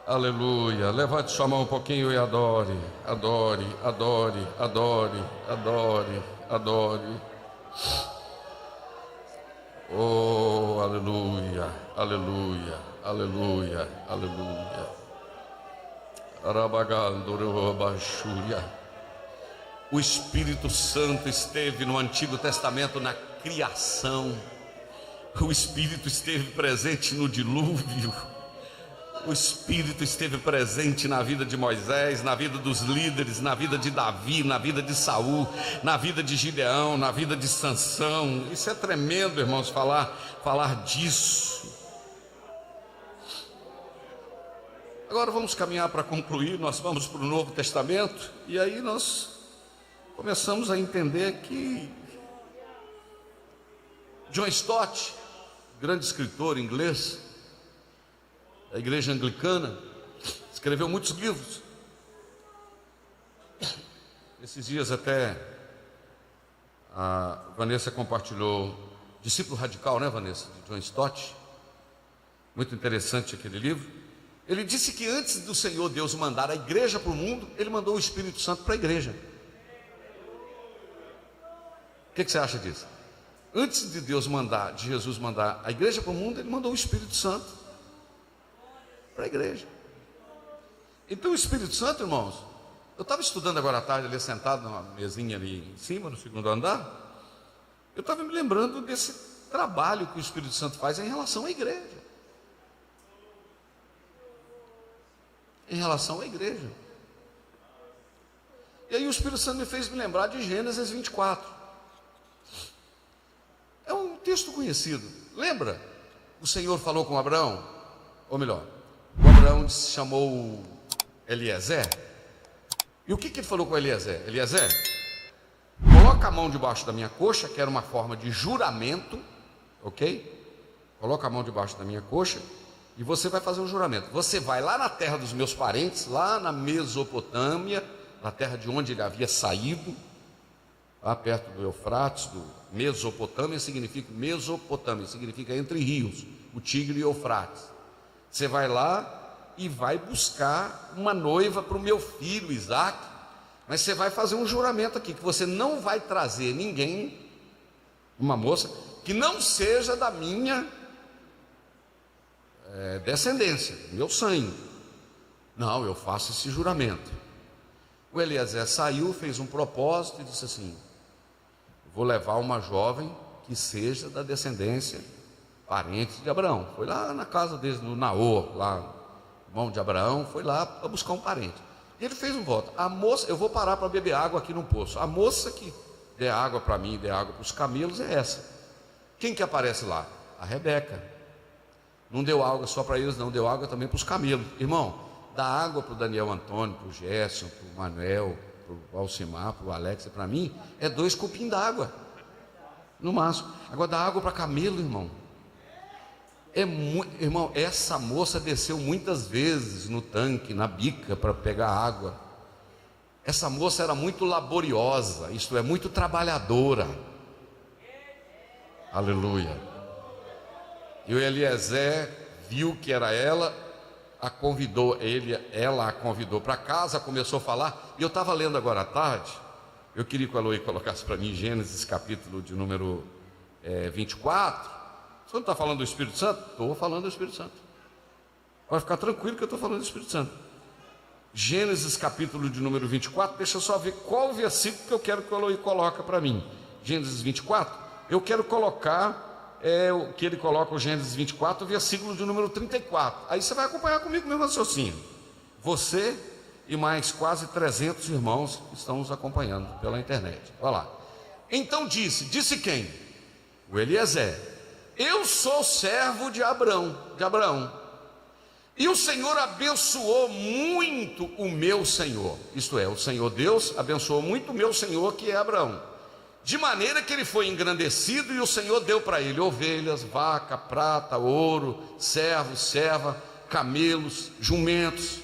Aleluia. Levante sua mão um pouquinho e adore. Adore, adore, adore, adore, adore. Oh, aleluia, aleluia, aleluia, aleluia. O Espírito Santo esteve no Antigo Testamento na criação. O Espírito esteve presente no dilúvio. O Espírito esteve presente na vida de Moisés, na vida dos líderes, na vida de Davi, na vida de Saul, na vida de Gideão, na vida de Sansão. Isso é tremendo, irmãos, falar disso. Agora vamos caminhar para concluir. Nós vamos para o Novo Testamento e aí nós começamos a entender que John Stott, grande escritor inglês, da igreja anglicana, escreveu muitos livros. Esses dias até a Vanessa compartilhou Discípulo Radical, né, Vanessa, de John Stott. Muito interessante aquele livro. Ele disse que antes do Senhor Deus mandar a igreja para o mundo, Ele mandou o Espírito Santo para a igreja. O que você acha disso? Antes de Jesus mandar a igreja para o mundo, Ele mandou o Espírito Santo para a igreja. Então o Espírito Santo, irmãos, eu estava estudando agora à tarde, ali sentado numa mesinha ali em cima, no segundo andar. Eu estava me lembrando desse trabalho que o Espírito Santo faz em relação à igreja. Em relação à igreja. E aí o Espírito Santo me fez me lembrar de Gênesis 24. É um texto conhecido. Lembra? O Senhor falou com Abraão, ou melhor, o Abraão chamou Eliezer. E o que ele falou com Eliezer? Eliezer, coloca a mão debaixo da minha coxa, que era uma forma de juramento, ok? Coloca a mão debaixo da minha coxa e você vai fazer um juramento. Você vai lá na terra dos meus parentes, lá na Mesopotâmia, na terra de onde ele havia saído, lá perto do Eufrates, do Mesopotâmia significa entre rios, o Tigre e o Eufrates. Você vai lá e vai buscar uma noiva para o meu filho Isaac, mas você vai fazer um juramento aqui, que você não vai trazer ninguém, uma moça, que não seja da minha descendência, meu sangue. Não, eu faço esse juramento. O Eliezer saiu, fez um propósito e disse assim: vou levar uma jovem que seja da descendência, parente de Abraão. Foi lá na casa deles, no Naor, lá, irmão de Abraão, foi lá para buscar um parente. E ele fez um voto: a moça, eu vou parar para beber água aqui no poço. A moça que der água para mim, der água para os camelos, é essa. Quem que aparece lá? A Rebeca. Não deu água só para eles, não, deu água também para os camelos. Irmão, dá água para o Daniel Antônio, para o Gerson, para o Manuel, para o Alcimar, para o Alex e para mim, é 2 copinhos d'água, no máximo. Agora dá água para camelo, irmão. Irmão, essa moça desceu muitas vezes no tanque, na bica, para pegar água. Essa moça era muito laboriosa, isto é, muito trabalhadora. Aleluia. E o Eliezer viu que era ela, ela a convidou para casa, começou a falar. E eu estava lendo agora à tarde, eu queria que a Eloy colocasse para mim Gênesis capítulo de número 24. Você não está falando do Espírito Santo? Estou falando do Espírito Santo. Vai ficar tranquilo que eu estou falando do Espírito Santo. Gênesis capítulo de número 24, deixa eu só ver qual versículo que eu quero que o Eloy coloque para mim. Gênesis 24, eu quero colocar... o que ele coloca o Gênesis 24, versículo de número 34. Aí você vai acompanhar comigo meu raciocínio. Você e mais quase 300 irmãos estão nos acompanhando pela internet. Olha lá. Então disse quem? O Eliezer: eu sou servo de Abraão. E o Senhor abençoou muito o meu Senhor. Isto é, o Senhor Deus abençoou muito o meu Senhor, que é Abraão. De maneira que ele foi engrandecido, e o Senhor deu para ele ovelhas, vaca, prata, ouro, servo, serva, camelos, jumentos.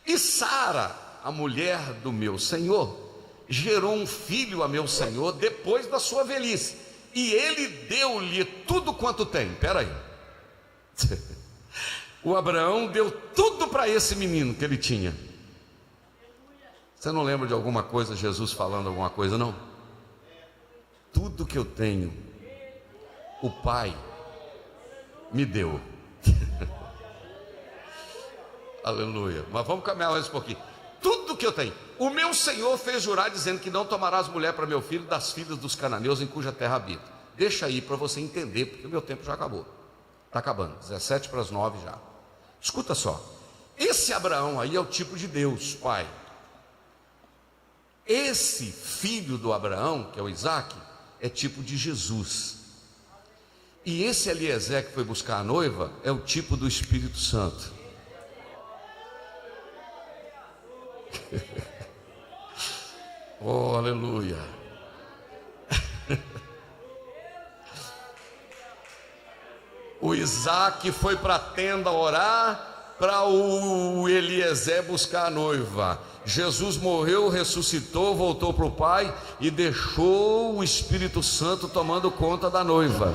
E Sara, a mulher do meu Senhor, gerou um filho a meu Senhor depois da sua velhice, e ele deu-lhe tudo quanto tem. Espera aí. O Abraão deu tudo para esse menino que ele tinha. Você não lembra de alguma coisa, Jesus falando alguma coisa, não? Tudo que eu tenho, o Pai me deu. Aleluia. Mas vamos caminhar mais um pouquinho. Tudo que eu tenho, o meu Senhor fez jurar, dizendo que não tomarás mulher para meu filho das filhas dos cananeus em cuja terra habito. Deixa aí para você entender, porque o meu tempo já acabou. Está acabando, 17 para as 9 já. Escuta só. Esse Abraão aí é o tipo de Deus, Pai. Esse filho do Abraão, que é o Isaac, é tipo de Jesus. E esse Eliezer que foi buscar a noiva é o tipo do Espírito Santo. Oh, aleluia. O Isaac foi para a tenda orar, para o Eliezer buscar a noiva. Jesus morreu, ressuscitou, voltou para o Pai e deixou o Espírito Santo tomando conta da noiva.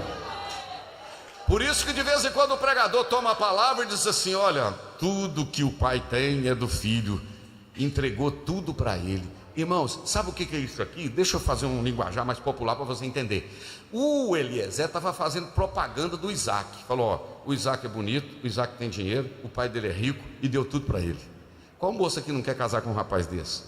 Por isso que de vez em quando o pregador toma a palavra e diz assim: olha, tudo que o Pai tem é do Filho, entregou tudo para Ele. Irmãos, sabe o que é isso aqui? Deixa eu fazer um linguajar mais popular para você entender. O Eliezer estava fazendo propaganda do Isaac. Falou: ó, o Isaac é bonito, o Isaac tem dinheiro, o pai dele é rico e deu tudo para ele. Qual moça que não quer casar com um rapaz desse?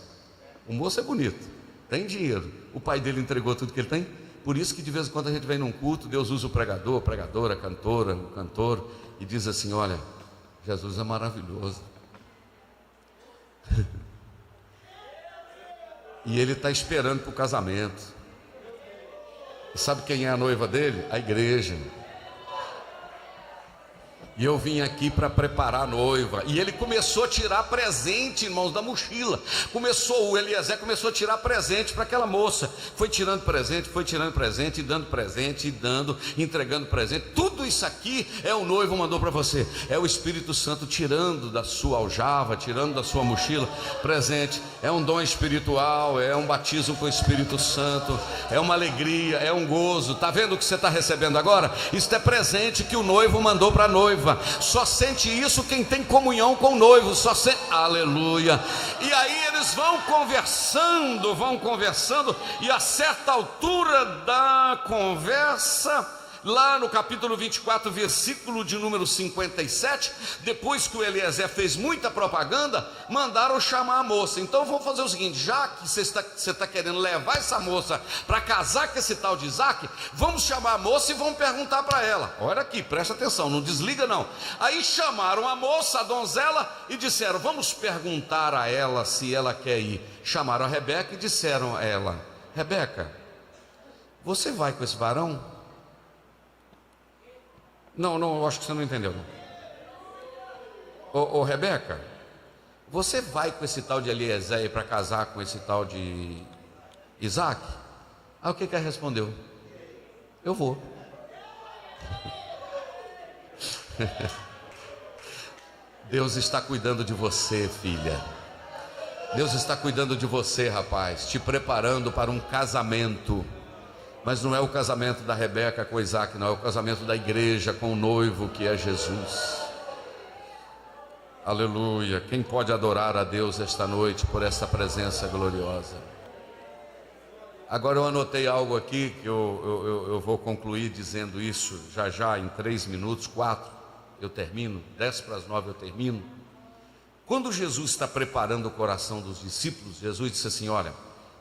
O moço é bonito, tem dinheiro, o pai dele entregou tudo que ele tem. Por isso que de vez em quando a gente vem num culto, Deus usa o pregador, a pregadora, a cantora, o cantor, e diz assim: olha, Jesus é maravilhoso. E ele está esperando para o casamento. E sabe quem é a noiva dele? A igreja. E eu vim aqui para preparar a noiva. E ele começou a tirar presente, irmãos, da mochila. O Eliezer começou a tirar presente para aquela moça. Foi tirando presente, e dando presente, e dando, entregando presente. Tudo isso aqui é o noivo mandou para você. É o Espírito Santo tirando da sua aljava, tirando da sua mochila presente. É um dom espiritual, é um batismo com o Espírito Santo, é uma alegria, é um gozo. Está vendo o que você está recebendo agora? Isso é presente que o noivo mandou para a noiva. Só sente isso quem tem comunhão com o noivo, só sente, aleluia. E aí eles vão conversando, e a certa altura da conversa, lá no capítulo 24, versículo de número 57, depois que o Eliezer fez muita propaganda, mandaram chamar a moça. Então vamos fazer o seguinte: já que você está querendo levar essa moça para casar com esse tal de Isaac, vamos chamar a moça e vamos perguntar para ela. Olha aqui, presta atenção, não desliga não. Aí chamaram a moça, a donzela, e disseram: vamos perguntar a ela se ela quer ir. Chamaram a Rebeca e disseram a ela: Rebeca, você vai com esse varão? Não, eu acho que você não entendeu. Ô Rebeca, você vai com esse tal de Eliezer para casar com esse tal de Isaac? Aí o que ela respondeu? Eu vou. Deus está cuidando de você, filha. Deus está cuidando de você, rapaz, te preparando para um casamento. Mas não é o casamento da Rebeca com Isaac, não, é o casamento da igreja com o noivo, que é Jesus. Aleluia. Quem pode adorar a Deus esta noite por essa presença gloriosa? Agora eu anotei algo aqui que eu vou concluir dizendo isso já em 3 minutos, 4 eu termino, 8:50 eu termino. Quando Jesus está preparando o coração dos discípulos, Jesus disse assim: olha,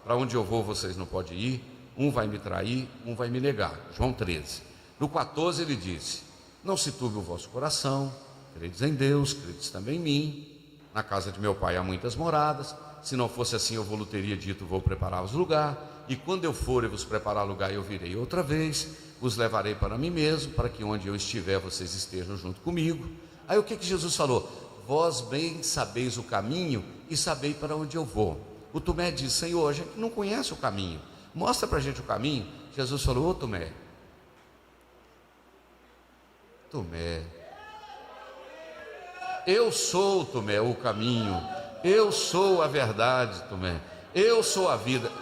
para onde eu vou vocês não podem ir. Um vai me trair, um vai me negar. João 13. No 14 ele disse: não se turbe o vosso coração, credes em Deus, credes também em mim. Na casa de meu pai há muitas moradas. Se não fosse assim, eu vos teria dito: vou preparar-vos lugar. E quando eu for e vos preparar lugar, eu virei outra vez, vos levarei para mim mesmo, para que onde eu estiver, vocês estejam junto comigo. Aí o que Jesus falou? Vós bem sabeis o caminho e sabei para onde eu vou. O Tomé diz: Senhor, a gente não conhece o caminho, mostra para a gente o caminho. Jesus falou: ô Tomé, eu sou, Tomé, o caminho, eu sou a verdade, Tomé, eu sou a vida.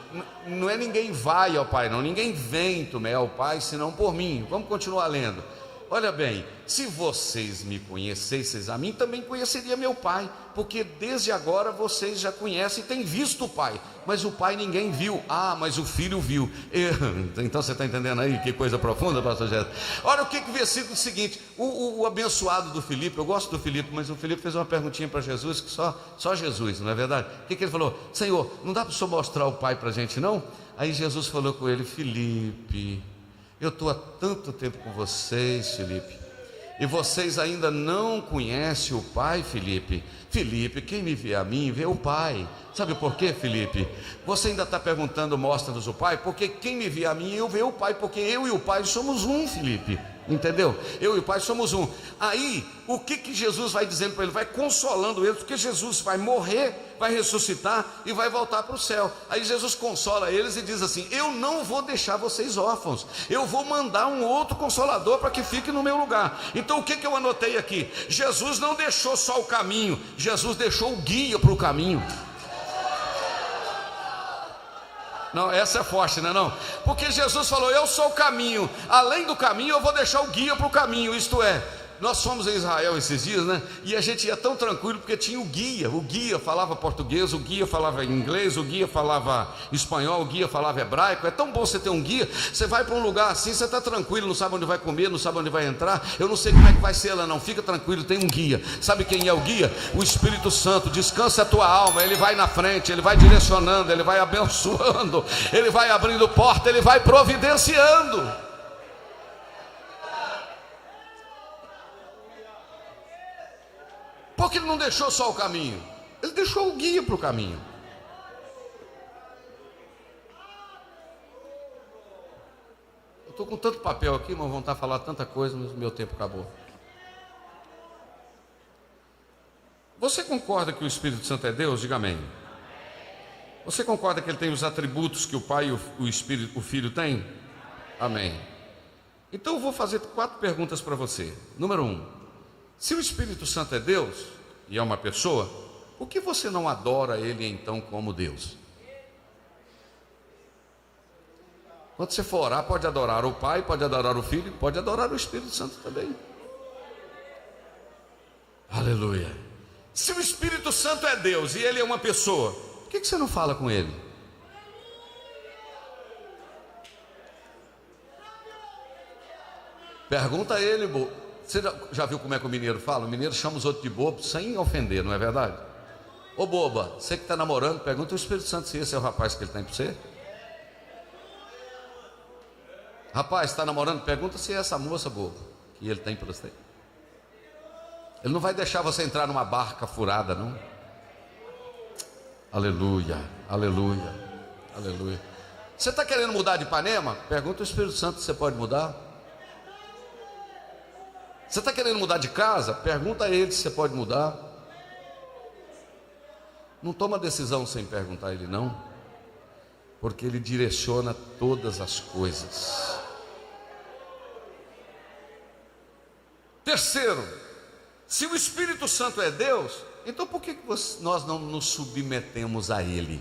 Não é ninguém vai ao Pai, não, ninguém vem, Tomé, ao Pai, senão por mim. Vamos continuar lendo. Olha bem, se vocês me conhecessem a mim, também conheceria meu Pai, porque desde agora vocês já conhecem e têm visto o Pai, mas o Pai ninguém viu. Ah, mas o Filho viu. Então você está entendendo aí que coisa profunda, pastor Jéssica? Olha o que o versículo seguinte, o abençoado do Filipe, eu gosto do Filipe, mas o Filipe fez uma perguntinha para Jesus, que só Jesus, não é verdade? O que ele falou? Senhor, não dá para o senhor mostrar o Pai para a gente não? Aí Jesus falou com ele: Filipe, eu estou há tanto tempo com vocês, Filipe, e vocês ainda não conhecem o Pai, Filipe. Filipe, quem me vê a mim, vê o Pai. Sabe por quê, Filipe? Você ainda está perguntando: mostra-nos o Pai? Porque quem me vê a mim, eu vejo o Pai, porque eu e o Pai somos um, Filipe. Entendeu? Eu e o Pai somos um. Aí, o que Jesus vai dizendo para ele? Vai consolando ele, porque Jesus vai morrer, vai ressuscitar e vai voltar para o céu. Aí Jesus consola eles e diz assim: eu não vou deixar vocês órfãos, eu vou mandar um outro consolador para que fique no meu lugar. Então o que eu anotei aqui? Jesus não deixou só o caminho, Jesus deixou o guia para o caminho. Não, essa é forte, não é não? Porque Jesus falou: eu sou o caminho, além do caminho eu vou deixar o guia para o caminho. Isto é, nós fomos em Israel esses dias, né? E a gente ia tão tranquilo porque tinha o guia falava português, o guia falava inglês, o guia falava espanhol, o guia falava hebraico. É tão bom você ter um guia. Você vai para um lugar assim, você está tranquilo, não sabe onde vai comer, não sabe onde vai entrar. Eu não sei como é que vai ser lá não, fica tranquilo, tem um guia. Sabe quem é o guia? O Espírito Santo. Descansa a tua alma, ele vai na frente, ele vai direcionando, ele vai abençoando, ele vai abrindo porta, ele vai providenciando. Porque ele não deixou só o caminho, ele deixou o guia para o caminho. Eu estou com tanto papel aqui, mas vão estar falando tanta coisa, mas o meu tempo acabou. Você concorda que o Espírito Santo é Deus? Diga amém. Você concorda que ele tem os atributos que o Pai e o Filho têm? Amém. Então eu vou fazer 4 perguntas para você. Número 1, se o Espírito Santo é Deus e é uma pessoa, por que você não adora ele então como Deus? Quando você for orar, pode adorar o Pai, pode adorar o Filho, pode adorar o Espírito Santo também. Aleluia. Se o Espírito Santo é Deus e ele é uma pessoa, por que você não fala com ele? Pergunta a ele, você já viu como é que o mineiro fala? O mineiro chama os outros de bobo sem ofender, não é verdade? Ô boba, você que está namorando, pergunta ao Espírito Santo se esse é o rapaz que ele tem para você. Rapaz, está namorando, pergunta se é essa moça boba que ele tem para você. Ele não vai deixar você entrar numa barca furada, não. Aleluia, aleluia, aleluia. Você está querendo mudar de Ipanema? Pergunta ao Espírito Santo se você pode mudar. Você está querendo mudar de casa? Pergunta a ele se você pode mudar. Não toma decisão sem perguntar a ele, não, porque ele direciona todas as coisas. Terceiro, se o Espírito Santo é Deus, então por que nós não nos submetemos a ele?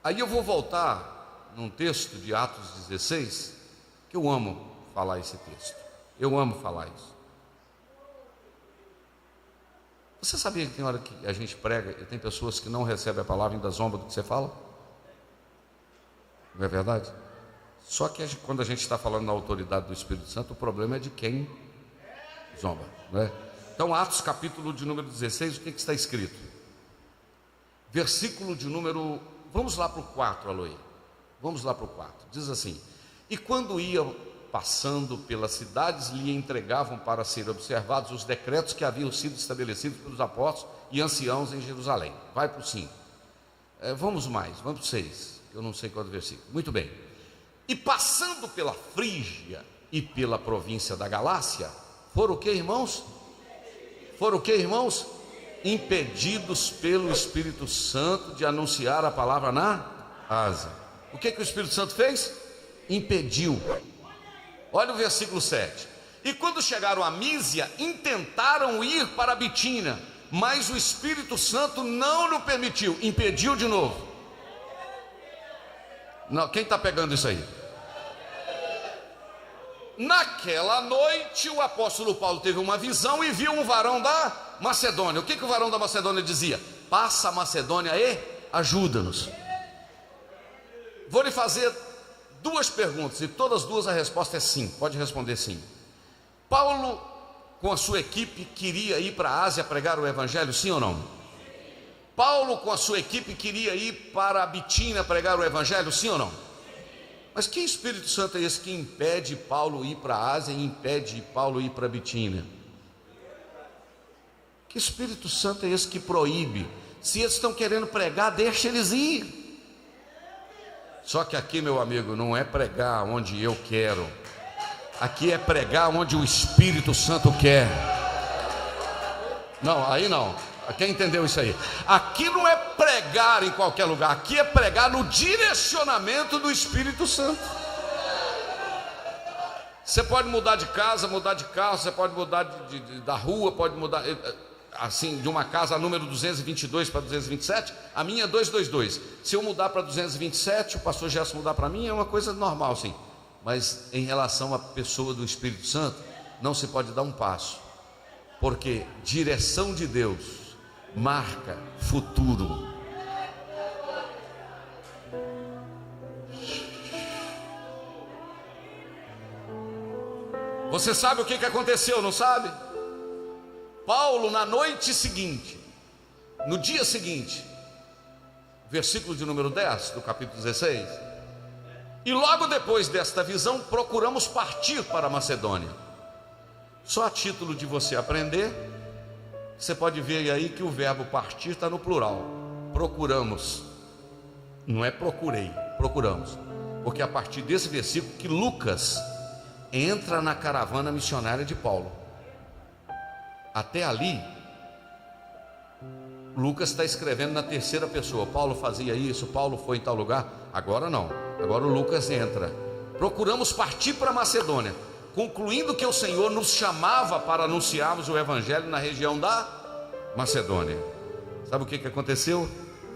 Aí eu vou voltar num texto de Atos 16, que eu amo falar esse texto. Eu amo falar isso. Você sabia que tem hora que a gente prega e tem pessoas que não recebem a palavra e ainda zombam do que você fala? Não é verdade? Só que quando a gente está falando na autoridade do Espírito Santo, o problema é de quem zomba, não é? Então, Atos capítulo de número 16, o que está escrito? Versículo de número... Vamos lá para o 4, Aloy. Vamos lá para o 4. Diz assim: e quando iam passando pelas cidades, lhe entregavam para serem observados os decretos que haviam sido estabelecidos pelos apóstolos e anciãos em Jerusalém. Vai para o 5. Vamos mais, vamos para o 6. Eu não sei qual é o versículo. Muito bem. E passando pela Frígia e pela província da Galácia, foram o que, irmãos? Foram o que, irmãos? Impedidos pelo Espírito Santo de anunciar a palavra na Ásia. O que o Espírito Santo fez? Impediu. Olha o versículo 7. E quando chegaram a Mísia, intentaram ir para a Bitínia, mas o Espírito Santo não lhe permitiu. Impediu de novo. Não, quem está pegando isso aí? Naquela noite o apóstolo Paulo teve uma visão e viu um varão da Macedônia. O que o varão da Macedônia dizia? Passa a Macedônia e ajuda-nos. Vou lhe fazer 2 perguntas e todas 2 a resposta é sim. Pode responder sim. Paulo com a sua equipe queria ir para a Ásia pregar o evangelho, sim ou não? Paulo com a sua equipe queria ir para a Bitínia pregar o evangelho, sim ou não? Mas que Espírito Santo é esse que impede Paulo ir para a Ásia e impede Paulo ir para a Bitínia? Que Espírito Santo é esse que proíbe? Se eles estão querendo pregar, deixa eles ir. Só que aqui, meu amigo, não é pregar onde eu quero. Aqui é pregar onde o Espírito Santo quer. Não, aí não. Quem entendeu isso aí? Aqui não é pregar em qualquer lugar, aqui é pregar no direcionamento do Espírito Santo. Você pode mudar de casa, mudar de carro, você pode mudar da rua, pode mudar assim, de uma casa número 222 para 227, a minha é 222. Se eu mudar para 227, o pastor Gerson mudar para mim, é uma coisa normal, sim. Mas em relação à pessoa do Espírito Santo, não se pode dar um passo, porque direção de Deus marca futuro. Você sabe o que aconteceu, não sabe? Paulo, na noite seguinte, no dia seguinte, versículo de número 10 do capítulo 16, e logo depois desta visão, procuramos partir para a Macedônia. Só a título de você aprender, você pode ver aí que o verbo partir está no plural. Procuramos. Não é procurei, procuramos. Porque é a partir desse versículo que Lucas entra na caravana missionária de Paulo. Até ali, Lucas está escrevendo na terceira pessoa. Paulo fazia isso, Paulo foi em tal lugar. Agora não, agora o Lucas entra. Procuramos partir para Macedônia, concluindo que o Senhor nos chamava para anunciarmos o Evangelho na região da Macedônia. Sabe o que aconteceu?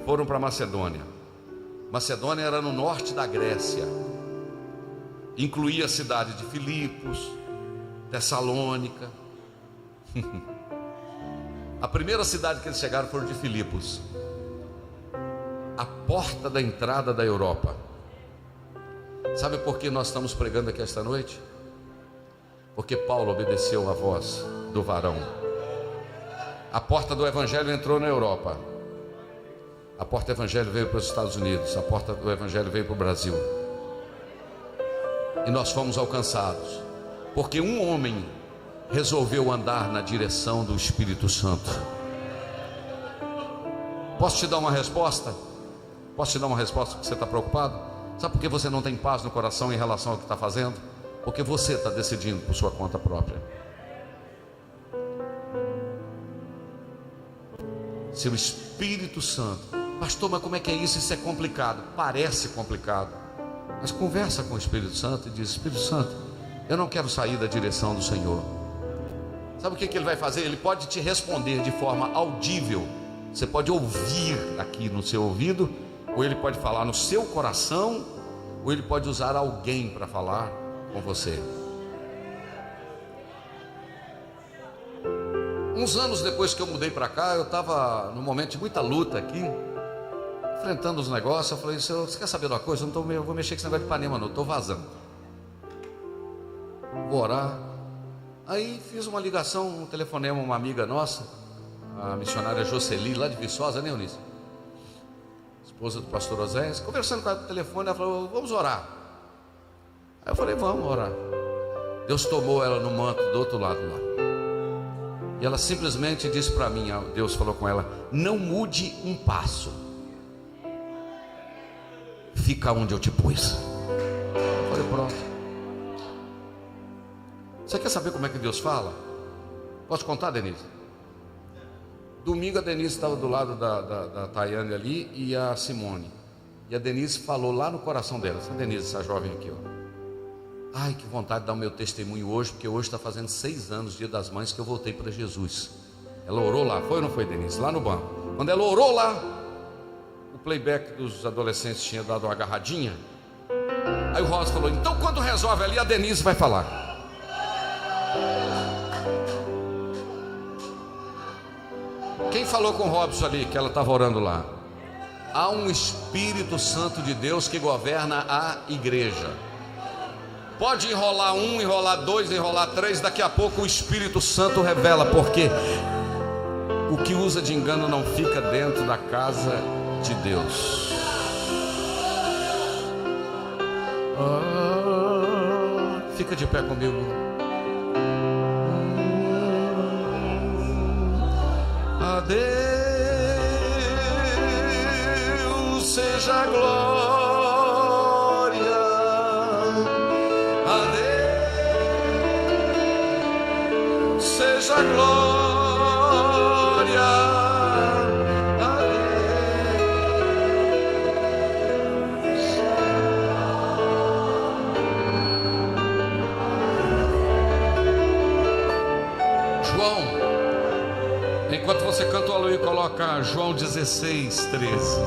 Foram para Macedônia. Macedônia era no norte da Grécia, incluía a cidade de Filipos, Tessalônica. A primeira cidade que eles chegaram foi de Filipos, a porta da entrada da Europa. Sabe por que nós estamos pregando aqui esta noite? Porque Paulo obedeceu a voz do varão. A porta do Evangelho entrou na Europa. A porta do Evangelho veio para os Estados Unidos. A porta do Evangelho veio para o Brasil. E nós fomos alcançados, porque um homem resolveu andar na direção do Espírito Santo. Posso te dar uma resposta? Posso te dar uma resposta porque você está preocupado? Sabe por que você não tem paz no coração em relação ao que está fazendo? Porque você está decidindo por sua conta própria. Se o Espírito Santo, pastor, mas como é que é isso? Isso é complicado. Parece complicado, mas conversa com o Espírito Santo e diz: Espírito Santo, eu não quero sair da direção do Senhor. Sabe o que ele vai fazer? Ele pode te responder de forma audível. Você pode ouvir aqui no seu ouvido, ou ele pode falar no seu coração, ou ele pode usar alguém para falar com você. Uns anos depois que eu mudei para cá, eu estava num momento de muita luta aqui, enfrentando os negócios. Eu falei: Senhor, você quer saber de uma coisa? Eu vou mexer com esse negócio de Ipanema não, estou vazando. Vou orar. Aí fiz uma ligação, um telefonema a uma amiga nossa, a missionária Jocely, lá de Viçosa, né, Eunice? Esposa do pastor Osés. Conversando com ela no telefone, ela falou: vamos orar. Aí eu falei: vamos orar. Deus tomou ela no manto do outro lado lá. E ela simplesmente disse para mim, Deus falou com ela: não mude um passo, fica onde eu te pus. Eu falei: pronto. Você quer saber como é que Deus fala? Posso contar, Denise? Domingo a Denise estava do lado da Tayane ali e a Simone. E a Denise falou lá no coração dela. Essa Denise, essa jovem aqui, ó. Ai, que vontade de dar o meu testemunho hoje, porque hoje está fazendo 6 anos, Dia das Mães, que eu voltei para Jesus. Ela orou lá, foi ou não foi, Denise? Lá no banco. Quando ela orou lá, o playback dos adolescentes tinha dado uma agarradinha. Aí o Rosa falou: então quando resolve ali, a Denise vai falar. Quem falou com o Robson ali, que ela estava orando lá? Há um Espírito Santo de Deus que governa a igreja. Pode enrolar um, enrolar dois, enrolar três, daqui a pouco o Espírito Santo revela, porque o que usa de engano não fica dentro da casa de Deus. Fica de pé comigo. A Deus seja a glória, a Deus seja a glória, a Deus. João, enquanto você canta o aleluia, coloca João 16, 13.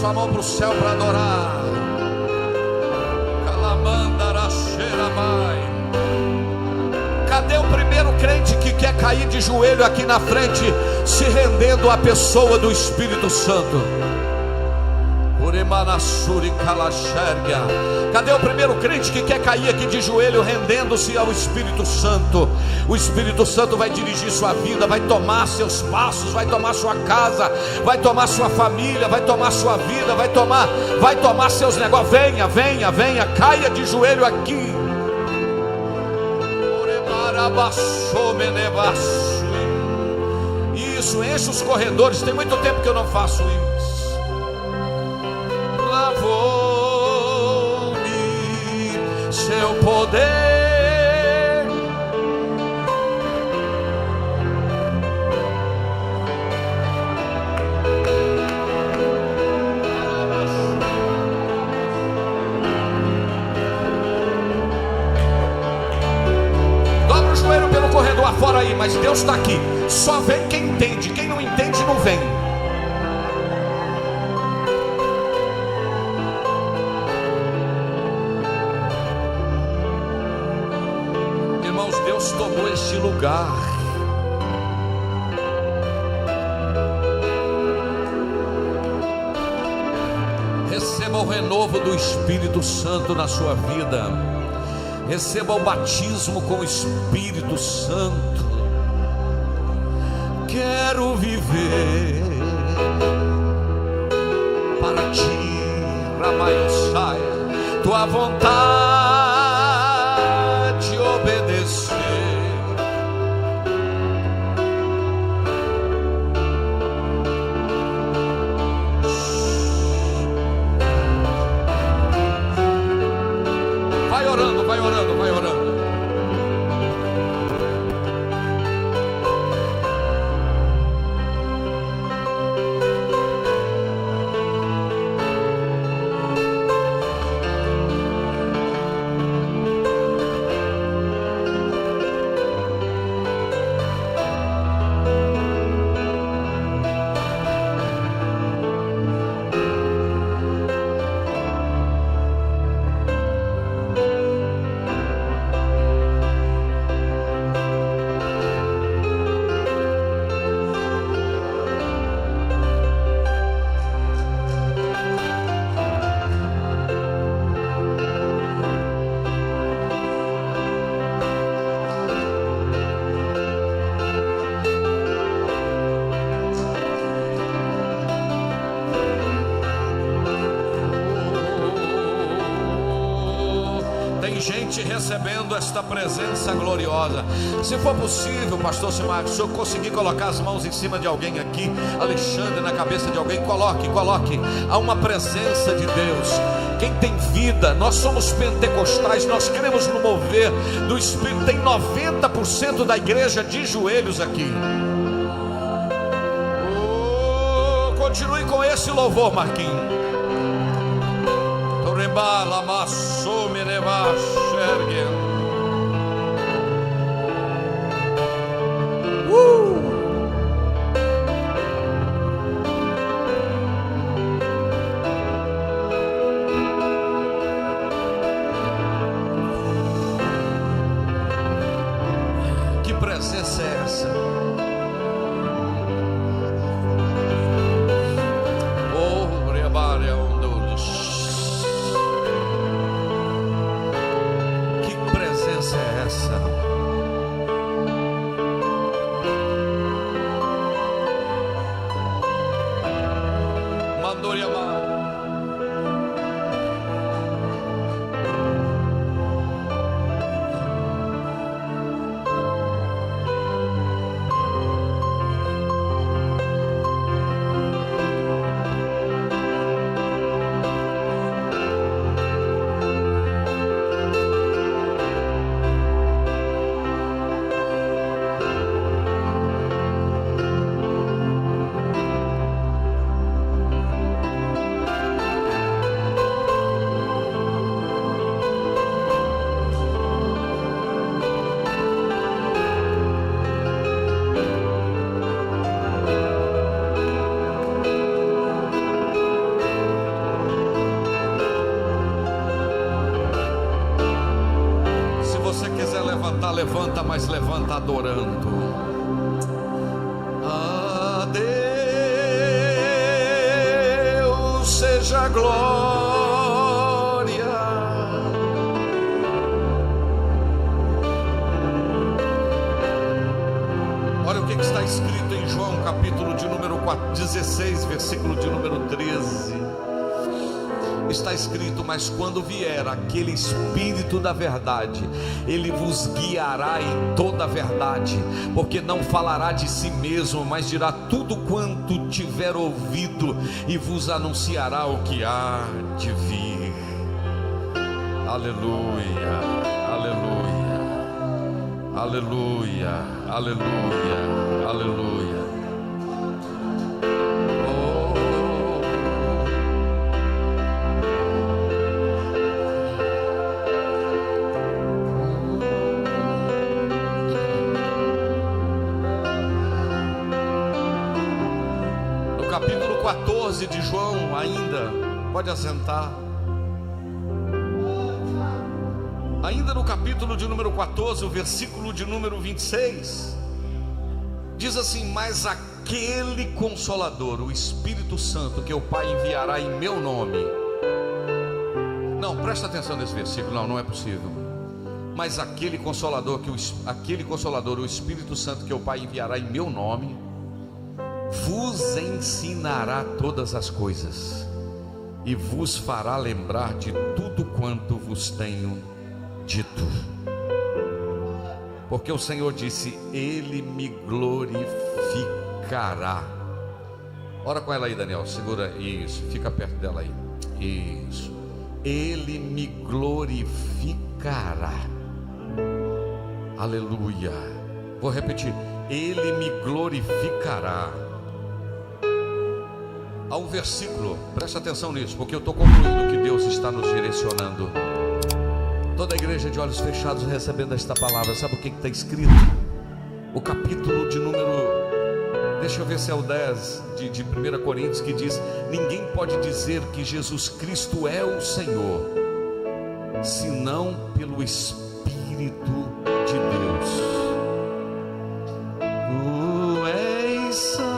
sua mão para o céu para adorar. Cadê o primeiro crente que quer cair de joelho aqui na frente, se rendendo à pessoa do Espírito Santo? Cadê o primeiro crente que quer cair aqui de joelho, rendendo-se ao Espírito Santo? O Espírito Santo vai dirigir sua vida, vai tomar seus passos, vai tomar sua casa, vai tomar sua família, vai tomar sua vida, vai tomar seus negócios. Venha, venha, venha, caia de joelho aqui. Isso, enche os corredores. Tem muito tempo que eu não faço isso. Lavou-me seu poder. Corredor afora aí, mas Deus está aqui. Só vem quem entende, quem não entende não vem. Irmãos, Deus tomou este lugar. Receba o renovo do Espírito Santo na sua vida. Receba o batismo com o Espírito Santo. Quero viver para ti, Ramaiossaia, tua vontade obedecer. Vai orando, vai orando, vai orando. Gente recebendo esta presença gloriosa. Se for possível, pastor Simário, se eu conseguir colocar as mãos em cima de alguém aqui, Alexandre, na cabeça de alguém, coloque. Há uma presença de Deus. Quem tem vida, nós somos pentecostais, nós queremos no mover do Espírito. Tem 90% da igreja de joelhos aqui. Continue com esse louvor, Marquinhos. Que presença é essa? levanta, mas levanta adorando. A Deus seja a glória. Olha o que está escrito em João, capítulo de número 16, versículo de número 13. Está escrito: mas quando vier aquele Espírito da verdade, ele vos guiará em toda a verdade, porque não falará de si mesmo, mas dirá tudo quanto tiver ouvido, e vos anunciará o que há de vir. Aleluia, aleluia, aleluia, aleluia, aleluia. Capítulo 14 de João, ainda, pode assentar. Ainda no capítulo de número 14, o versículo de número 26, diz assim: mas aquele Consolador, o Espírito Santo, que o Pai enviará em meu nome. Não, presta atenção nesse versículo, não é possível. Mas aquele Consolador, o Espírito Santo, que o Pai enviará em meu nome, vos ensinará todas as coisas e vos fará lembrar de tudo quanto vos tenho dito. Porque o Senhor disse: ele me glorificará. Ora com ela aí, Daniel, segura isso, fica perto dela aí. Isso. Ele me glorificará. Aleluia. Vou repetir: ele me glorificará. Há um versículo, presta atenção nisso, porque eu estou concluindo que Deus está nos direcionando. Toda a igreja de olhos fechados recebendo esta palavra. Sabe o que está escrito? O capítulo de número, deixa eu ver se é o 10 de 1 Coríntios, que diz: ninguém pode dizer que Jesus Cristo é o Senhor, senão pelo Espírito de Deus. Tu és santo.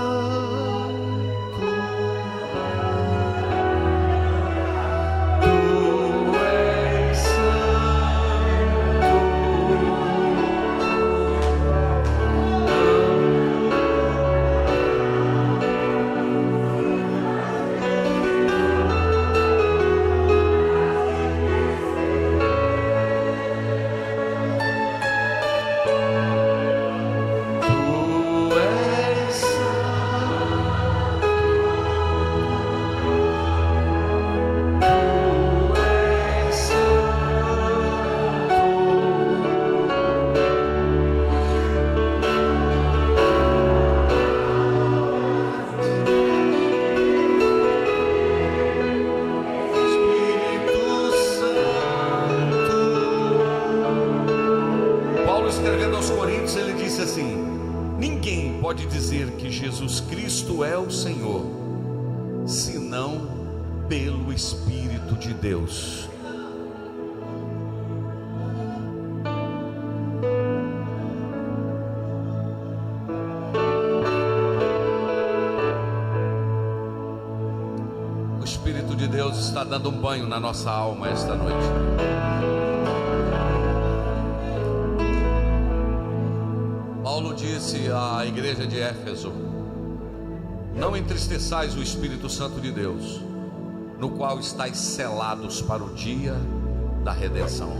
Escrevendo aos Coríntios, ele disse assim: ninguém pode dizer que Jesus Cristo é o Senhor, senão pelo Espírito de Deus. O Espírito de Deus está dando um banho na nossa alma esta noite. Paulo disse à igreja de Éfeso: não entristeçais o Espírito Santo de Deus, no qual estáis selados para o dia da redenção.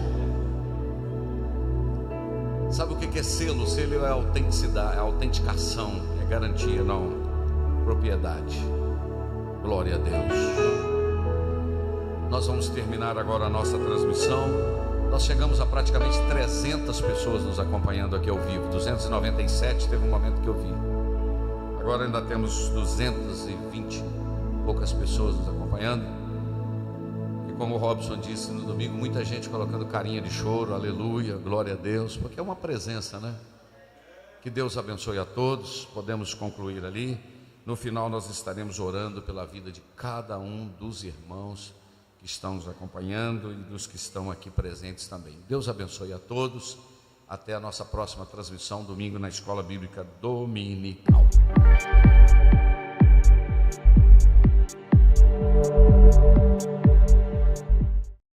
Sabe o que é selo? Selo é autenticidade, é autenticação, é garantia, não propriedade. Glória a Deus. Nós vamos terminar agora a nossa transmissão. Nós chegamos a praticamente 300 pessoas nos acompanhando aqui ao vivo. 297 teve um momento que eu vi. Agora ainda temos 220 poucas pessoas nos acompanhando. E como o Robson disse no domingo, muita gente colocando carinha de choro. Aleluia, glória a Deus, porque é uma presença, né? Que Deus abençoe a todos. Podemos concluir ali. No final nós estaremos orando pela vida de cada um dos irmãos que estão nos acompanhando e dos que estão aqui presentes também. Deus abençoe a todos Até a nossa próxima transmissão, domingo, na Escola Bíblica Dominical.